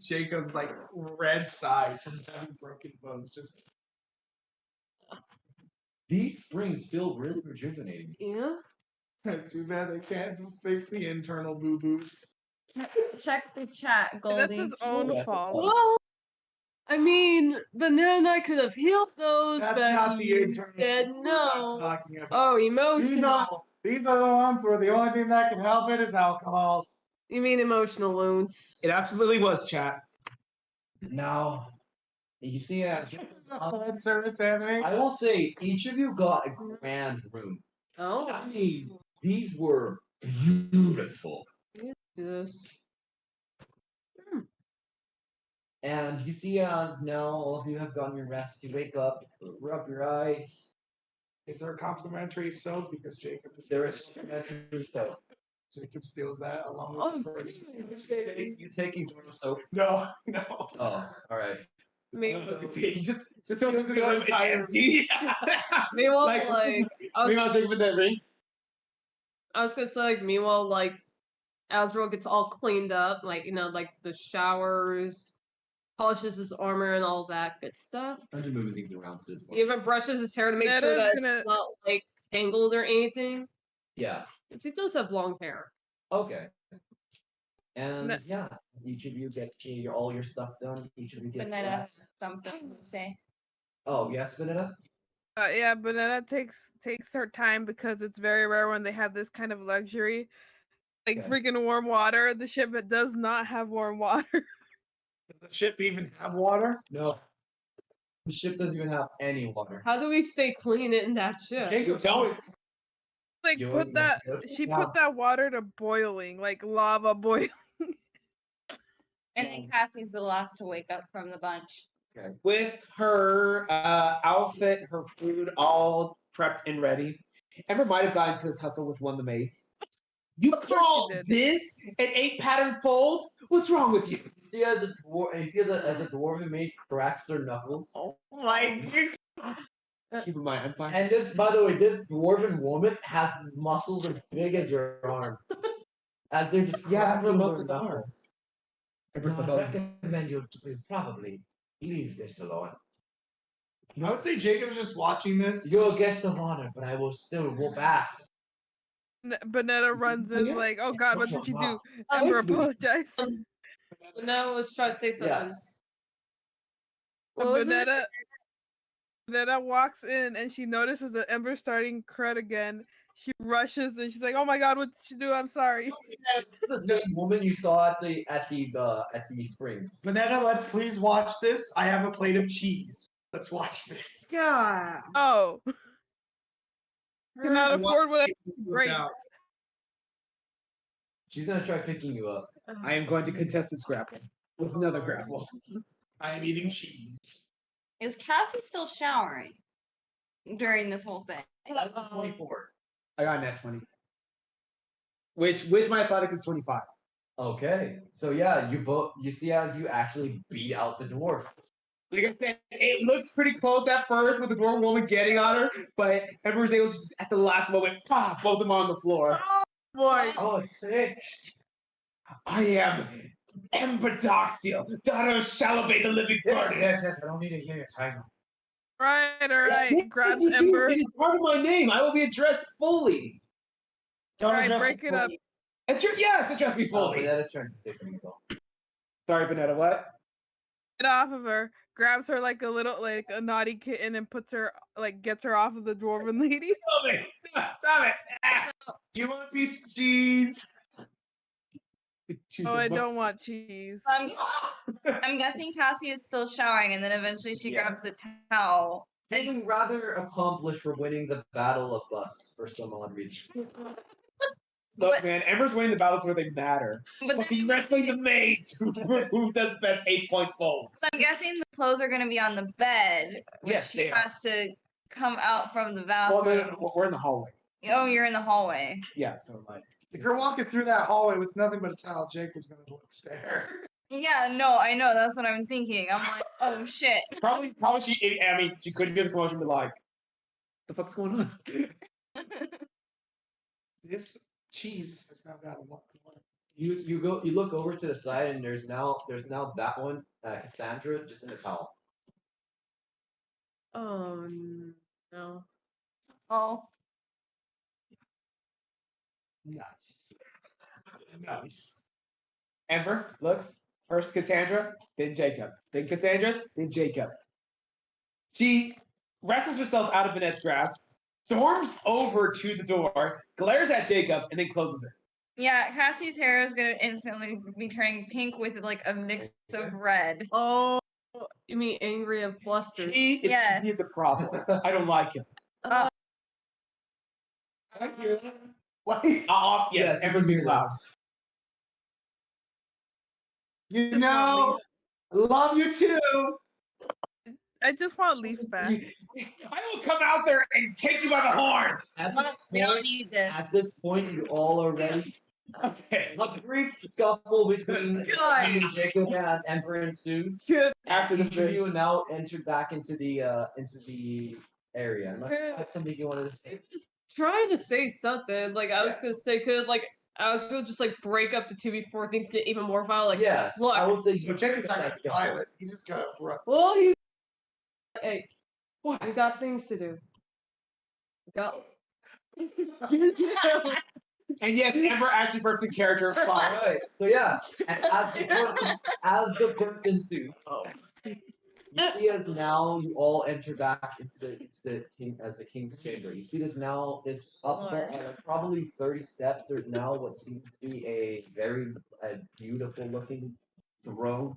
Jacob's like red side from having broken bones. Just These springs feel really rejuvenating. Yeah. too bad they can't fix the internal boo boos. Check the chat, Goldie. That's his own Yeah. fault. Well, I mean, Banana and I could have healed those, That's but not the you internal said boo-boos I'm no. talking about. Oh, emotional. These are the ones where the only thing that can help it is alcohol. You mean emotional wounds? It absolutely was, chat. Now, you see as It's a fan service anime. I will say, each of you got a grand room. Oh, I mean, these were beautiful. this. And you see as now all of you have gotten your rest, you wake up, rub your eyes. Is there a complimentary soap because Jacob is There is complimentary soap. Jacob steals that along with the You take a bar of soap. No. Oh, alright. You just don't Look at the entire empty. Meanwhile, Like, like, Meanwhile, Jacob with that ring. I was gonna say, like, meanwhile, like, Azrael gets all cleaned up, like, like the showers, polishes his armor and all that good stuff. I'm just moving things around to this He point. even brushes his hair to make That sure is that gonna- it's not, like, tangled or anything. Yeah. Because he does have long hair. Okay. And No. yeah, each of you get all your stuff done. Each of you get Banana rest. has something to say. Oh, yes, Vanessa? Yeah, Banana takes her time because it's very rare when they have this kind of luxury. Like Okay. freaking warm water. The ship it does not have warm water. Does the ship even have water? No. The ship doesn't even have any water. How do we stay clean in that ship? Jacob's always Like You put would- that she yeah. put that water to boiling, like lava boiling. And then Cassie's the last to wake up from the bunch. Okay. With her outfit, her food all prepped and ready. Ember might have gotten into a tussle with one of the maids. You course she call did. this an 8-pattern fold? What's wrong with you? You see, as a dwarven maid cracks their knuckles. Oh my! Keep in mind, I'm fine. And this, by the way, this dwarven woman has muscles as big as your arm. As they're just cracking most their of the arm. knuckles. Ember's I like, recommend you to probably leave this alone. I would say Jacob's just watching this. You're a guest of honor, but I will still whoop ass. Banetta runs in yeah. like, "Oh God, what did you do?" Oh, Ember thank you. apologized. Now was trying to say something. Yes. What was it? Banetta walks in and she notices that Ember's starting crud again. She rushes and she's like, "Oh my God, what did you do? I'm sorry." It's the same woman you saw at the springs. Vanetta, let's please watch this. I have a plate of cheese. Let's watch this. God. Oh, cannot I want afford what to I look great. out. She's gonna try picking you up. I am going to contest this grapple with another grapple. I am eating cheese. Is Cassie still showering during this whole thing? 24. I got a nat 20. Which, with my athletics, is 25. Okay. So yeah, you see as you actually beat out the dwarf. Like I said, it looks pretty close at first with the dwarf woman getting on her, but Ember's able to just, at the last moment, pop, both of them on the floor. Boy, oh, it's sick. I am Ember Darksteel, daughter of Shalabay the Living Furnace. Yes, I don't need to hear your title. Right, all right. Yes, Grabs you do. Ember. It is part of my name. I will be addressed fully. Don't All right, address break it up. Yes, address me Oh, fully. Banetta's trying to say something as well. Sorry, Banetta, what? Get off of her. Grabs her like a naughty kitten and puts her gets her off of the dwarven lady. Stop it! Stop it! Ah. Do you want a piece of cheese? She's Oh, I about don't want cheese. I'm guessing Cassie is still showering, and then eventually she grabs the Yes. towel. Feeling rather accomplished for winning the Battle of Bust for some odd reason. Look, man, Ember's winning the battles where they matter. But Fucking then, wrestling the maids who does the best 8-point fold. so I'm guessing the clothes are going to be on the bed, which Yes, she they are. has to come out from the Well, bathroom. no, we're in the hallway. Oh, you're in the hallway. Yeah, so like. If you're walking through that hallway with nothing but a towel, Jacob's gonna look stare. Yeah, no, I know. That's what I'm thinking. I'm like, oh shit. Probably she couldn't get the promotion, but like, the fuck's going on? This cheese has now got a lot. You look over to the side and there's now that one, Cassandra, just in a towel. Oh no. Oh. Nice. Nice. Ember looks first Cassandra, then Jacob. Then Cassandra, then Jacob. She wrestles herself out of Banette's grasp, storms over to the door, glares at Jacob, and then closes it. Yeah, Cassie's hair is gonna instantly be turning pink with like a mix of red. Oh, you mean angry and flustered? He is a problem. I don't like him. Uh, Thank you. Wait, off. Yes, Yes, Ember being loud. You know, I love you too. I just want Leaf back. I will come out there and take you by the horn. we don't need this. At this point, you all are ready. Okay. A brief scuffle between Jacob and Emperor ensues. After the Each of you now entered back into the area. Unless that's something you wanted to say. Just trying to say something. Like I was gonna say, could I was gonna just break up the two before things get even more violent. Like, Yes, look. I will say you But Jacob's not that's gonna violent. He's just gonna run. Well, hey, what? We got things to do. Go. And yes, Ember actually bursts in character. All right. So yeah, and as the birth ensues, you see as now you all enter back into the king as the king's chamber. You see there's now this up probably 30 steps. There's now what seems to be a very beautiful looking throne.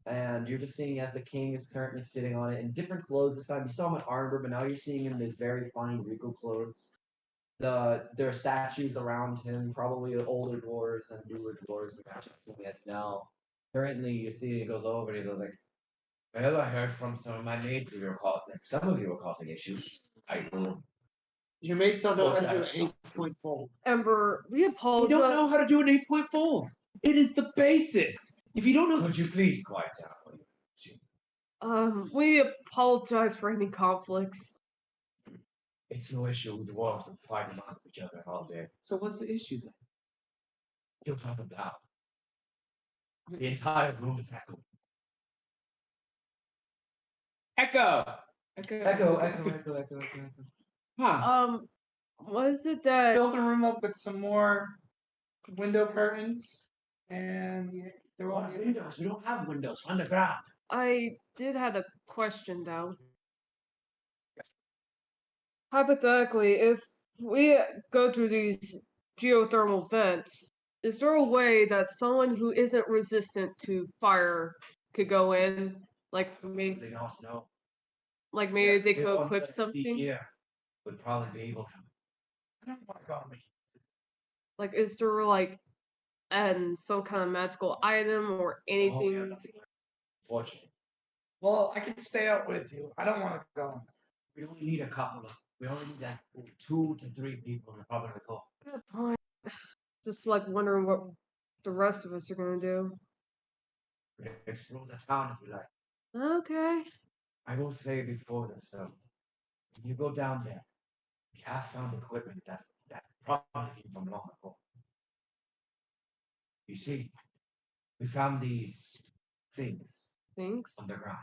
And you're just seeing as the king is currently sitting on it in different clothes this time. You saw him in armor, but now you're seeing him in this very fine regal clothes. There are statues around him, probably older dwarves and newer dwarves, and you're just seeing as now. Currently, you see he goes over and he goes like, Well, I heard from some of my mates some of you were causing issues. I will. You may still know how to do an That's 8-point fold. Ember, we You apologize. don't know how to do an 8-point fold. It is the basics. If you don't know, Could you please quiet down? Will you? We apologize for any conflicts. It's no issue with the walls and fighting amongst each other all day. so what's the issue then? You'll have them down. The entire room is echoing. Echo. Echo. Huh. What is it that Fill the room up with some more window curtains, and they're all Windows. We don't have windows on the ground. I did have a question though? Hypothetically, if we go through these geothermal vents, is there a way that someone who isn't resistant to fire could go in? Like maybe, They don't know. like maybe they The could ones equip that be something? here would probably be able to. I don't want to go on me. Like, is there like some kind of magical item or Oh, we have anything? nothing. Fortunately, Well, I can stay out with you. I don't want to go. we only need a couple of. We only need that 2 to 3 people to probably go. Good point. Just like wondering what the rest of us are gonna do. We explore the town if we like. Okay. I will say before this though, when you go down there, we have found equipment that probably came from long ago. You see, we found these things Thanks. underground.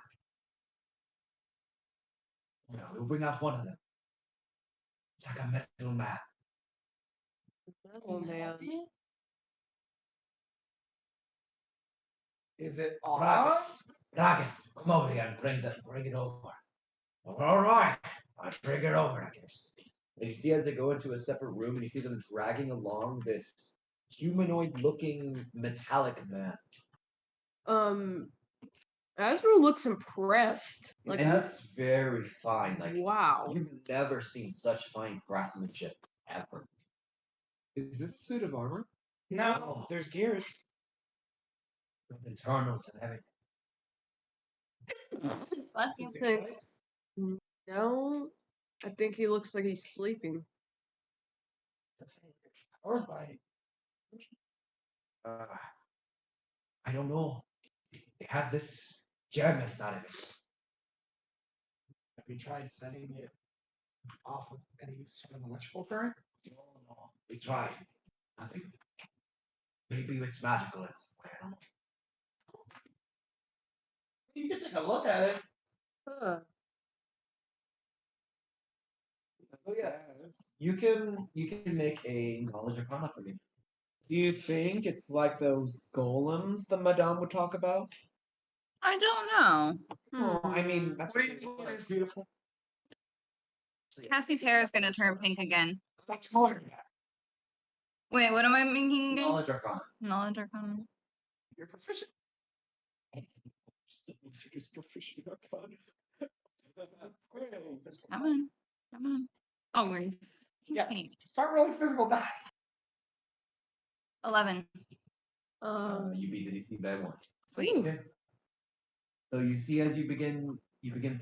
We'll bring out one of them. It's like a metal map. Oh man. Is it on? Ragus, come over here and bring it over. All right, I bring it over, I guess. And you see as they go into a separate room, and you see them dragging along this humanoid-looking metallic man. Azrael looks impressed. Like, And it's very fine. Like, wow. you've never seen such fine craftsmanship ever. Is this a suit of armor? No, there's gears. With internals and everything. Bless you. Thanks. No, I think he looks like he's sleeping. Or by Uh, I don't know. It has this gem inside of it. have you tried setting it off with any sort of electrical current? No, we tried. Nothing. Maybe it's magical in some way. I don't know. You can take a look at it. Huh. Oh yeah, you can make a knowledge arcana for me. Do you think it's like those golems the Madame would talk about? I don't know. Oh, I mean, that's What do you think is beautiful? Cassie's hair is gonna turn pink again. That's color that. Wait, what am I making again? Knowledge arcana. Knowledge arcana. You're proficient. Come on. Come on. Oh, we're Yeah. Start rolling physical die. 11. You beat the DC by 1. Sweet. Okay. So you see as you begin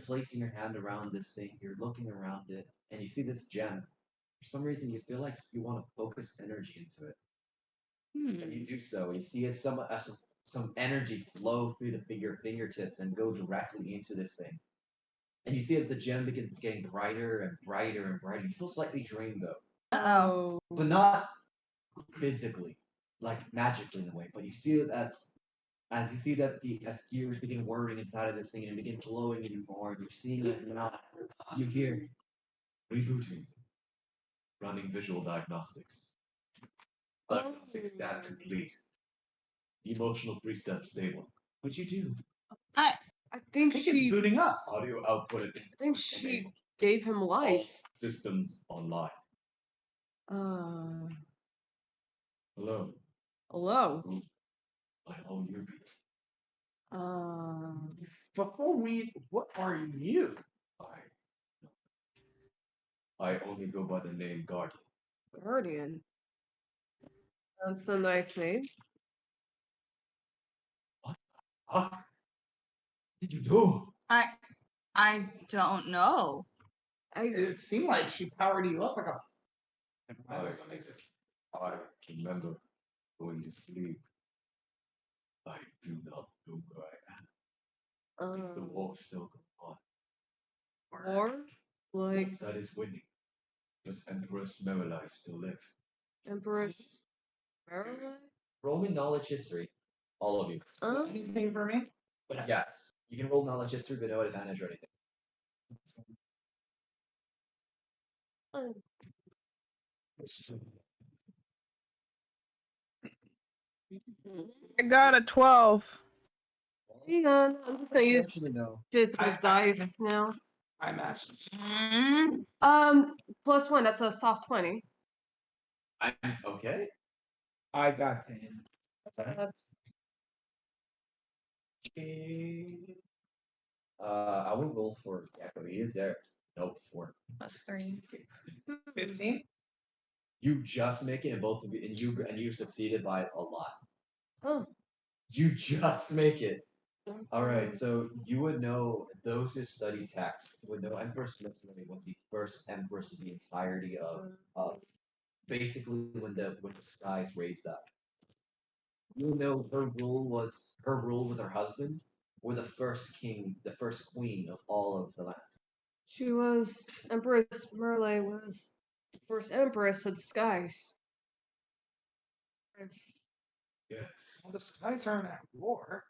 placing your hand around this thing, you're looking around it, and you see this gem. For some reason, you feel like you want to focus energy into it, and you do so. You see as some energy flow through your fingertips and go directly into this thing. And you see as the gem begins getting brighter and brighter and brighter. You feel slightly drained though, Oh. but not physically, like magically in a way. But you see it as you see that as gears begin whirring inside of this thing and it begins glowing even more, and you're seeing it now. You hear rebooting, running visual diagnostics. Diagnostics stat complete. Emotional preset stable. What you do? I think it's she. booting up. Audio output. I think she gave him life. Systems online. Uh. Hello. Hello. I own your people. Before what are you? I only go by the name Guardian. Guardian. That's a nice name. What did you do? I don't know. It seemed like she powered you up like a. Doesn't exist. I remember going to sleep. I do not know where I am. Is the war still going on? War? Like What side is winning? Does Empress Merlai still live? Empress Marilyn? Roll me knowledge history, all of you. Anything for me? But yes, you can roll knowledge history, but no advantage or anything. I got a 12. Hang on, I'm just gonna use Actually, no. physical dive now. I'm at. +1. That's a soft 20. I'm okay. I got 10. That's I won't roll for Yakko. He is there. Nope, 4. +3. 15. You just make it, and both of you, and you succeeded by a lot. oh. You just make it. All right, so you would know, those who study text would know Empress Mythily was the first empress of the entirety of basically when the skies raised up. You know her rule with her husband were the first king, the first queen of all of the land. She was Empress Merle was the first empress of the skies. Yes. Well, the skies aren't at war.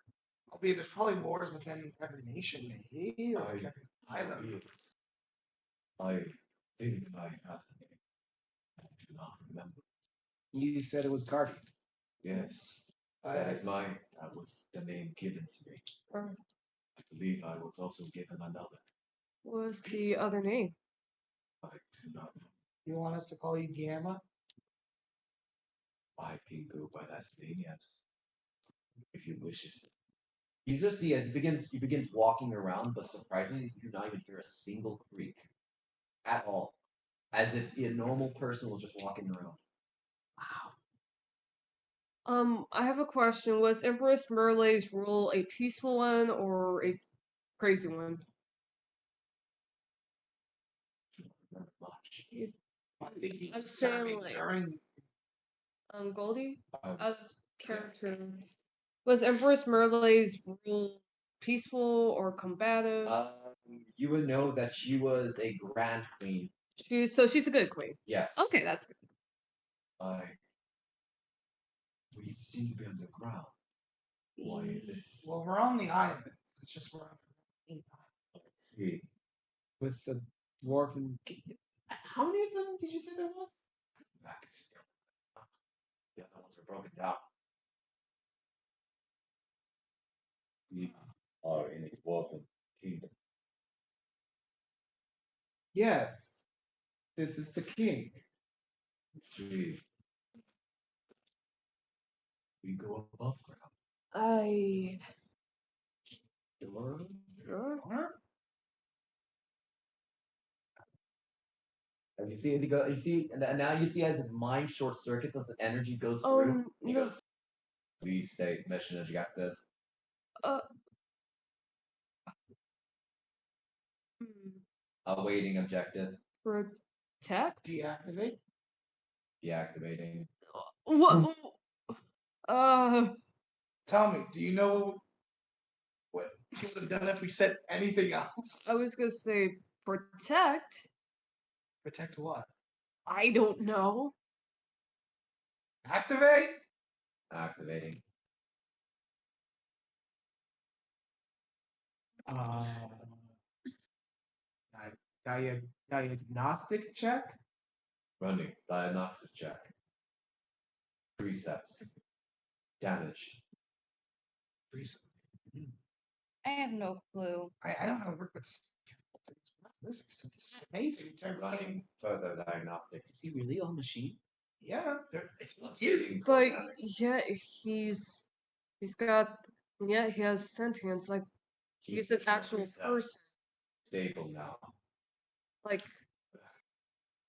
Albeit there's probably wars within every nation, maybe, or like every island. Yes. I think I have. I do not remember. You said it was Guardian. Yes. I That was the name given to me. Or I believe I was also given another. what was the other name? I do not know. You want us to call you Gamma? I can go by that name, yes. If you wish it. You just see as he begins walking around, but surprisingly, you do not even hear a single creak at all, as if a normal person was just walking around. I have a question. Was Empress Merle's rule a peaceful one or a crazy one? Not much. I think he I was was saying, serving like- during. Goldie? I As was, character. Was Empress Merle's rule peaceful or combative? You would know that she was a grand queen. She's a good queen. Yes. Okay, that's good. we seem to be underground. Why is this? Well, we're on the island. It's just we're on the Let's see. With the dwarf and How many of them did you say there was? I can still. The other ones are broken down. We are in a dwarven kingdom. yes, this is the king. Let's see. We go above ground. I. Sure. Sure. And you see, and now you see as his mind short circuits as the energy goes through. He No. goes, please state mission objective. Uh. Awaiting objective. Protect? deactivate. Deactivating. What? Tell me, do you know what he would have done if we said anything else? I was gonna say protect. Protect what? I don't know. Activate? Activating. Uh, diagnostic check. Running. Diagnostic check. Presets. Damage. I have no clue. I don't know how to work with this is amazing. In terms of Running. Further diagnostics. Is he really on machine? yeah, it's confusing. But yeah, he's got he has sentience. Like he's an actual person. Stable now. Like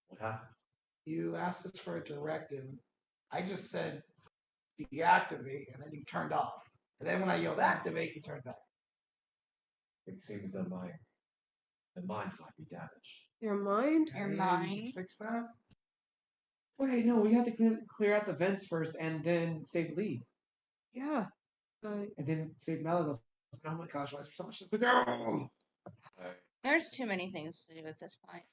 What happened? You asked us for a directive. I just said deactivate, and then you turned off. And then when I yelled activate, you turned back. It seems that the mind might be damaged. Your mind? Your Hey, we can mind. fix that. Wait, no, we have to clear out the vents first and then save Lee. Yeah. But And then save Malagos. Oh my gosh, why is there so much to do? There's too many things to do at this point.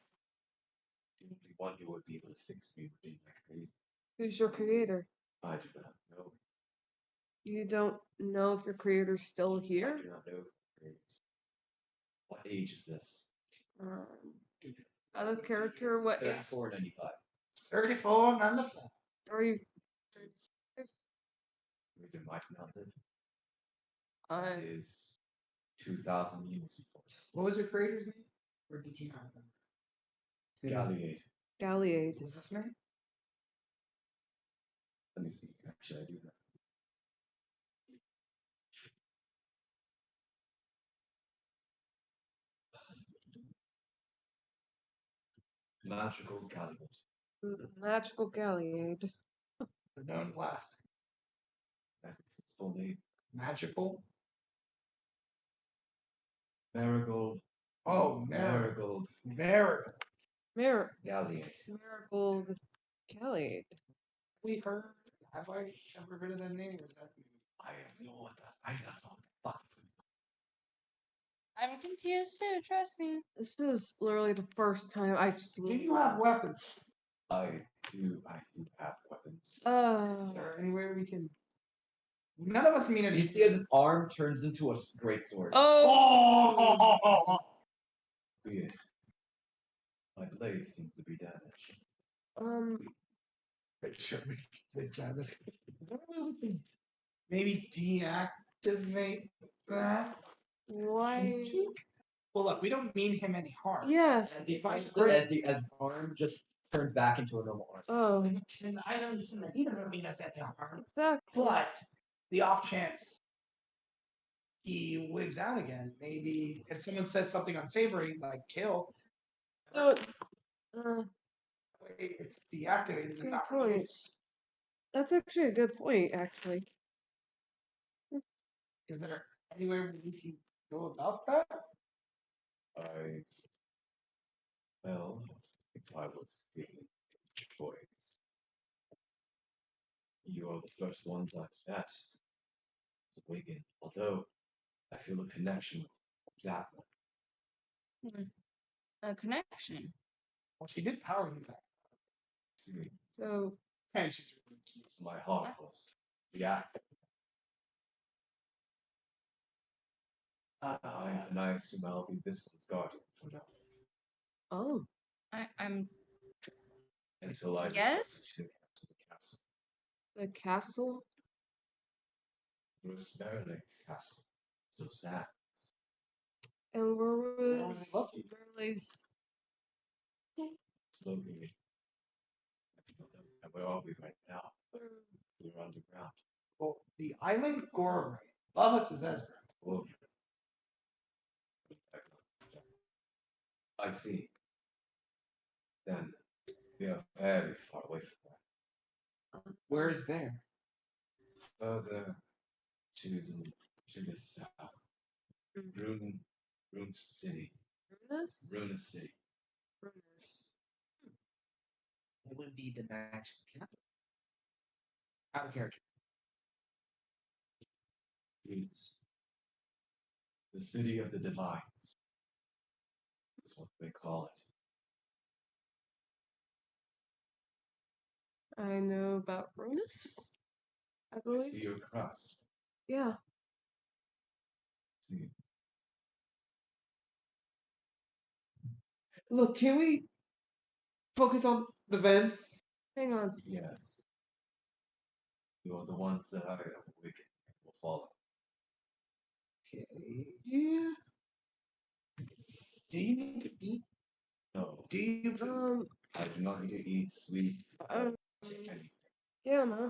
The only one who would be able to fix me would be my creator. who's your creator? I do not know. You don't know if your creator's still I here? do not know if my creator is. What age is this? Um, other character, what age 34.95. 34, none of that. are you? We do might not live. Uh, Is 2,000 years before. What was your creator's name? Or did you not remember? Galliade. Galliade. Last name? Let me see. Actually, I do have. Magical Galliade. Magical Galliade. The known last. That is its full name. Magical. Marigold. Oh, Marigold Marigold. Galliade. Marigold Galliade. We heard. Have I ever heard of that name? Or is that new? I have no what that. I don't know. Fuck. I'm confused too, trust me. This is literally the first time I've seen. Do you have weapons? I do have weapons. Is there anywhere we can? None of us mean You anything. see as his arm turns into a great sword. Oh! Be it. My blade seems to be damaged. Pretty sure we can fix that. Is there a way we can maybe deactivate that? Why? Well, look, we don't mean him any harm. Yes. As he Vice as grip. his arm just turns back into a normal arm. Oh, And I don't understand that. He doesn't mean us any harm. exactly. But the off chance he wigs out again, maybe if someone says something unsavory, like kill, So, it's deactivated and Good not point. released. that's actually a good point, actually. Is there anywhere we can go about that? Well, if I was given a choice, you are the first ones I've met to awaken. Although I feel a connection with that one. A connection. Well, she did power you back. See, So, And she's really cute. my heart was reacting. And I assume I'll be this one's guardian from now oh, I'm until I Yes? return to the castle. the castle? Bruce Merlin's castle. So sad. And where Where was was it located? Merle's? Slowly. I don't know. And where are we right now? We're underground. Well, the island Gorway. Above us is Ezra. Oh. I see. Then we are very far away from that. Where is there? Further to the south. Rune City. Ruinous? Runa City. Ruinous. It would be the magical capital. Out of character. It's the city of the divines. That's what they call it. I know about Ruinous, I I believe. see your cross. Yeah. See, Look, can we focus on the vents? Hang on. yes. You are the ones that I have awakened and will follow. Okay. Yeah. Do you need to eat? No, Do you? I do not need to eat, sleep, Um, anything. yeah, ma.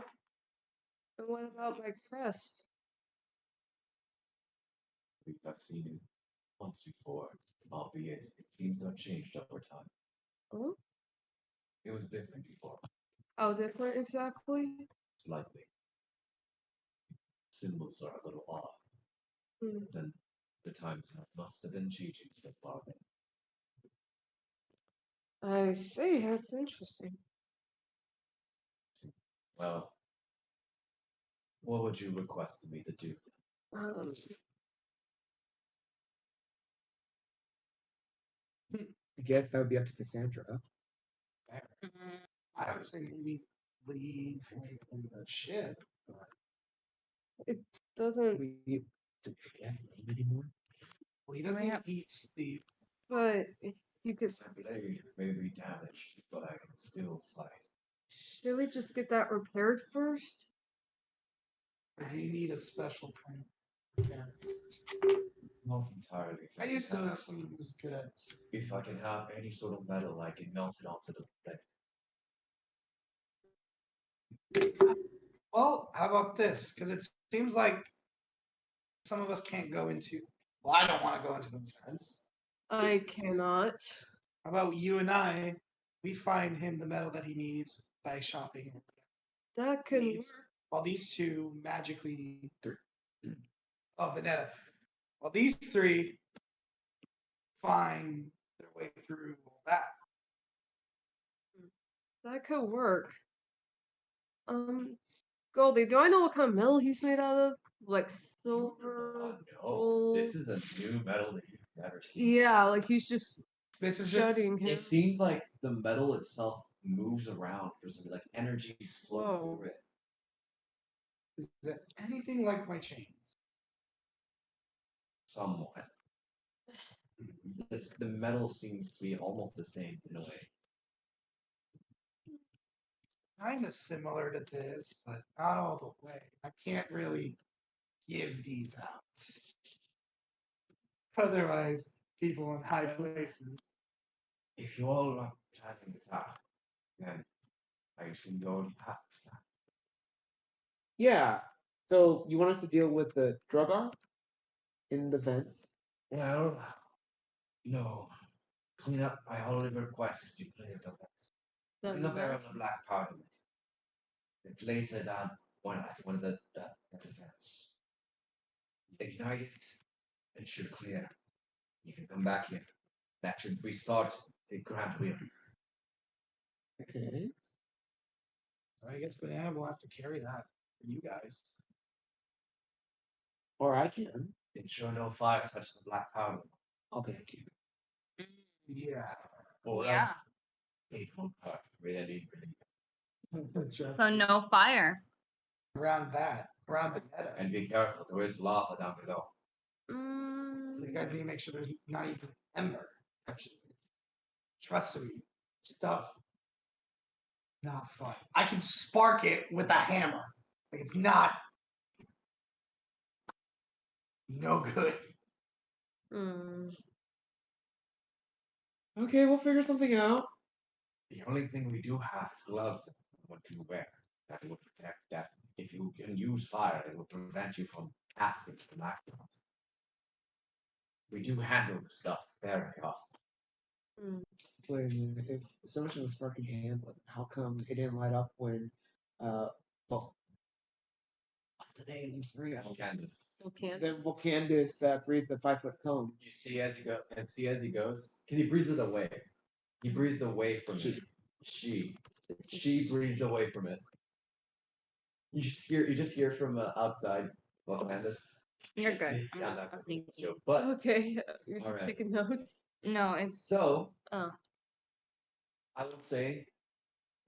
And what about my crest? I think I've seen it once before, albeit it seems to have changed over time. Oh, It was different before, how different exactly? slightly. Symbols are a little off. Hmm. Then the times must have been changing so far. I see. That's interesting. Well, what would you request me to do? Um, I guess that would be up to Cassandra. I would say maybe leave him in the ship. doesn't. We do we have name anymore? Well, he doesn't Yep. eat Steve. But you could. My blade may be damaged, but I can still fight. Should we just get that repaired first? Or do you need a special kind of repair? Not entirely. I used to know someone who was good at. If I can have any sort of metal, I can melt it onto the blade. Well, how about this? Because it seems like some of us can't go into. Well, I don't want to go into those vents. I cannot. How about you and I? We find him the metal that he needs by shopping. That could Needs. work. While these two magically. Oh, Vanetta. While these three find their way through all that. That could work. Goldie, do I know what kind of metal he's made out of? Like silver? No, gold? this is a new metal that you've never seen. Yeah, like he's just This is just. studying him. It seems like the metal itself moves around for some like energies flow Whoa. through it. Is it anything like my chains? Somewhat. The metal seems to be almost the same in a way. Kind of similar to this, but not all the way. I can't really give these out. Otherwise, people in high places. If you all are planning this out, then I assume you already have. Yeah. So you want us to deal with the drug art in the vents? Well, no. Clean up. I only request that you clean up the mess. The Bring a barrel mess? of black powder. And place it on one of the vents. Ignite it. It should clear. You can come back here. That should restart the grand wheel. Okay. So I guess Banana will have to carry that for you guys. Or I can. Ensure no fire touch the black powder. Okay, I can. Yeah. Or Yeah. it won't hurt. Really, really. Sure. So no fire. Around that. Around the meta. And be careful, there is lava down below. You gotta need to make sure there's not even an ember. Actually. Trust me. Stuff. Not fun. I can spark it with a hammer. Like it's not. No good. Okay, we'll figure something out. The only thing we do have is gloves and what you wear. That will protect that. If you can use fire, it will prevent you from casting the black. We do handle the stuff very well. Wait a minute. If so much of a sparking hand, how come it didn't light up when well, what's the name? I'm sorry. Candace. Then Volcandus breathes a 5-foot cone. You see as he go and see as he goes, because he breathed it away. He breathed away from it. She breathed away from it. You just hear from outside. Well, Candace. You're good. He's- I'm I'm just not gonna thinking. make a joke, but Okay, you're All right. taking note. No, it's so Oh. I would say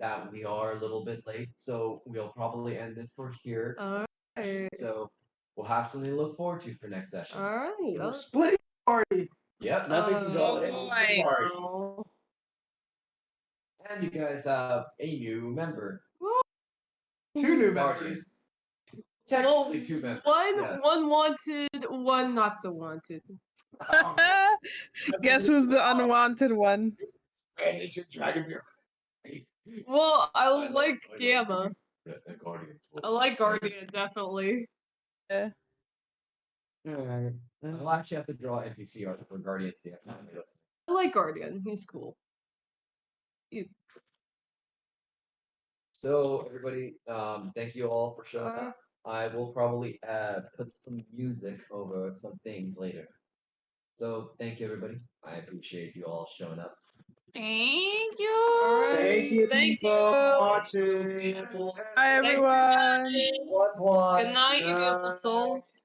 that we are a little bit late, so we'll probably end it for here. Alright. So we'll have something to look forward to for next session. Alright. Splitting party. Yep, nothing can go Oh in. my- Party. And you guys have a new member. Two new Guardians. members. Technically two members. One yes. wanted, one not so wanted. Guess who's the unwanted one? Ancient dragon beer. Well, I I like like Gamma. The Guardians. I like Guardian, definitely. Yeah. Alright. I'll actually have to draw NPC art for Guardians. Yeah. I like Guardian. He's cool. So everybody, thank you all for showing up. I will probably put some music over some things later. So thank you everybody. I appreciate you all showing up. Thank Thank you, Thank people, you. for watching. Bye, everyone. Good night, you beautiful souls.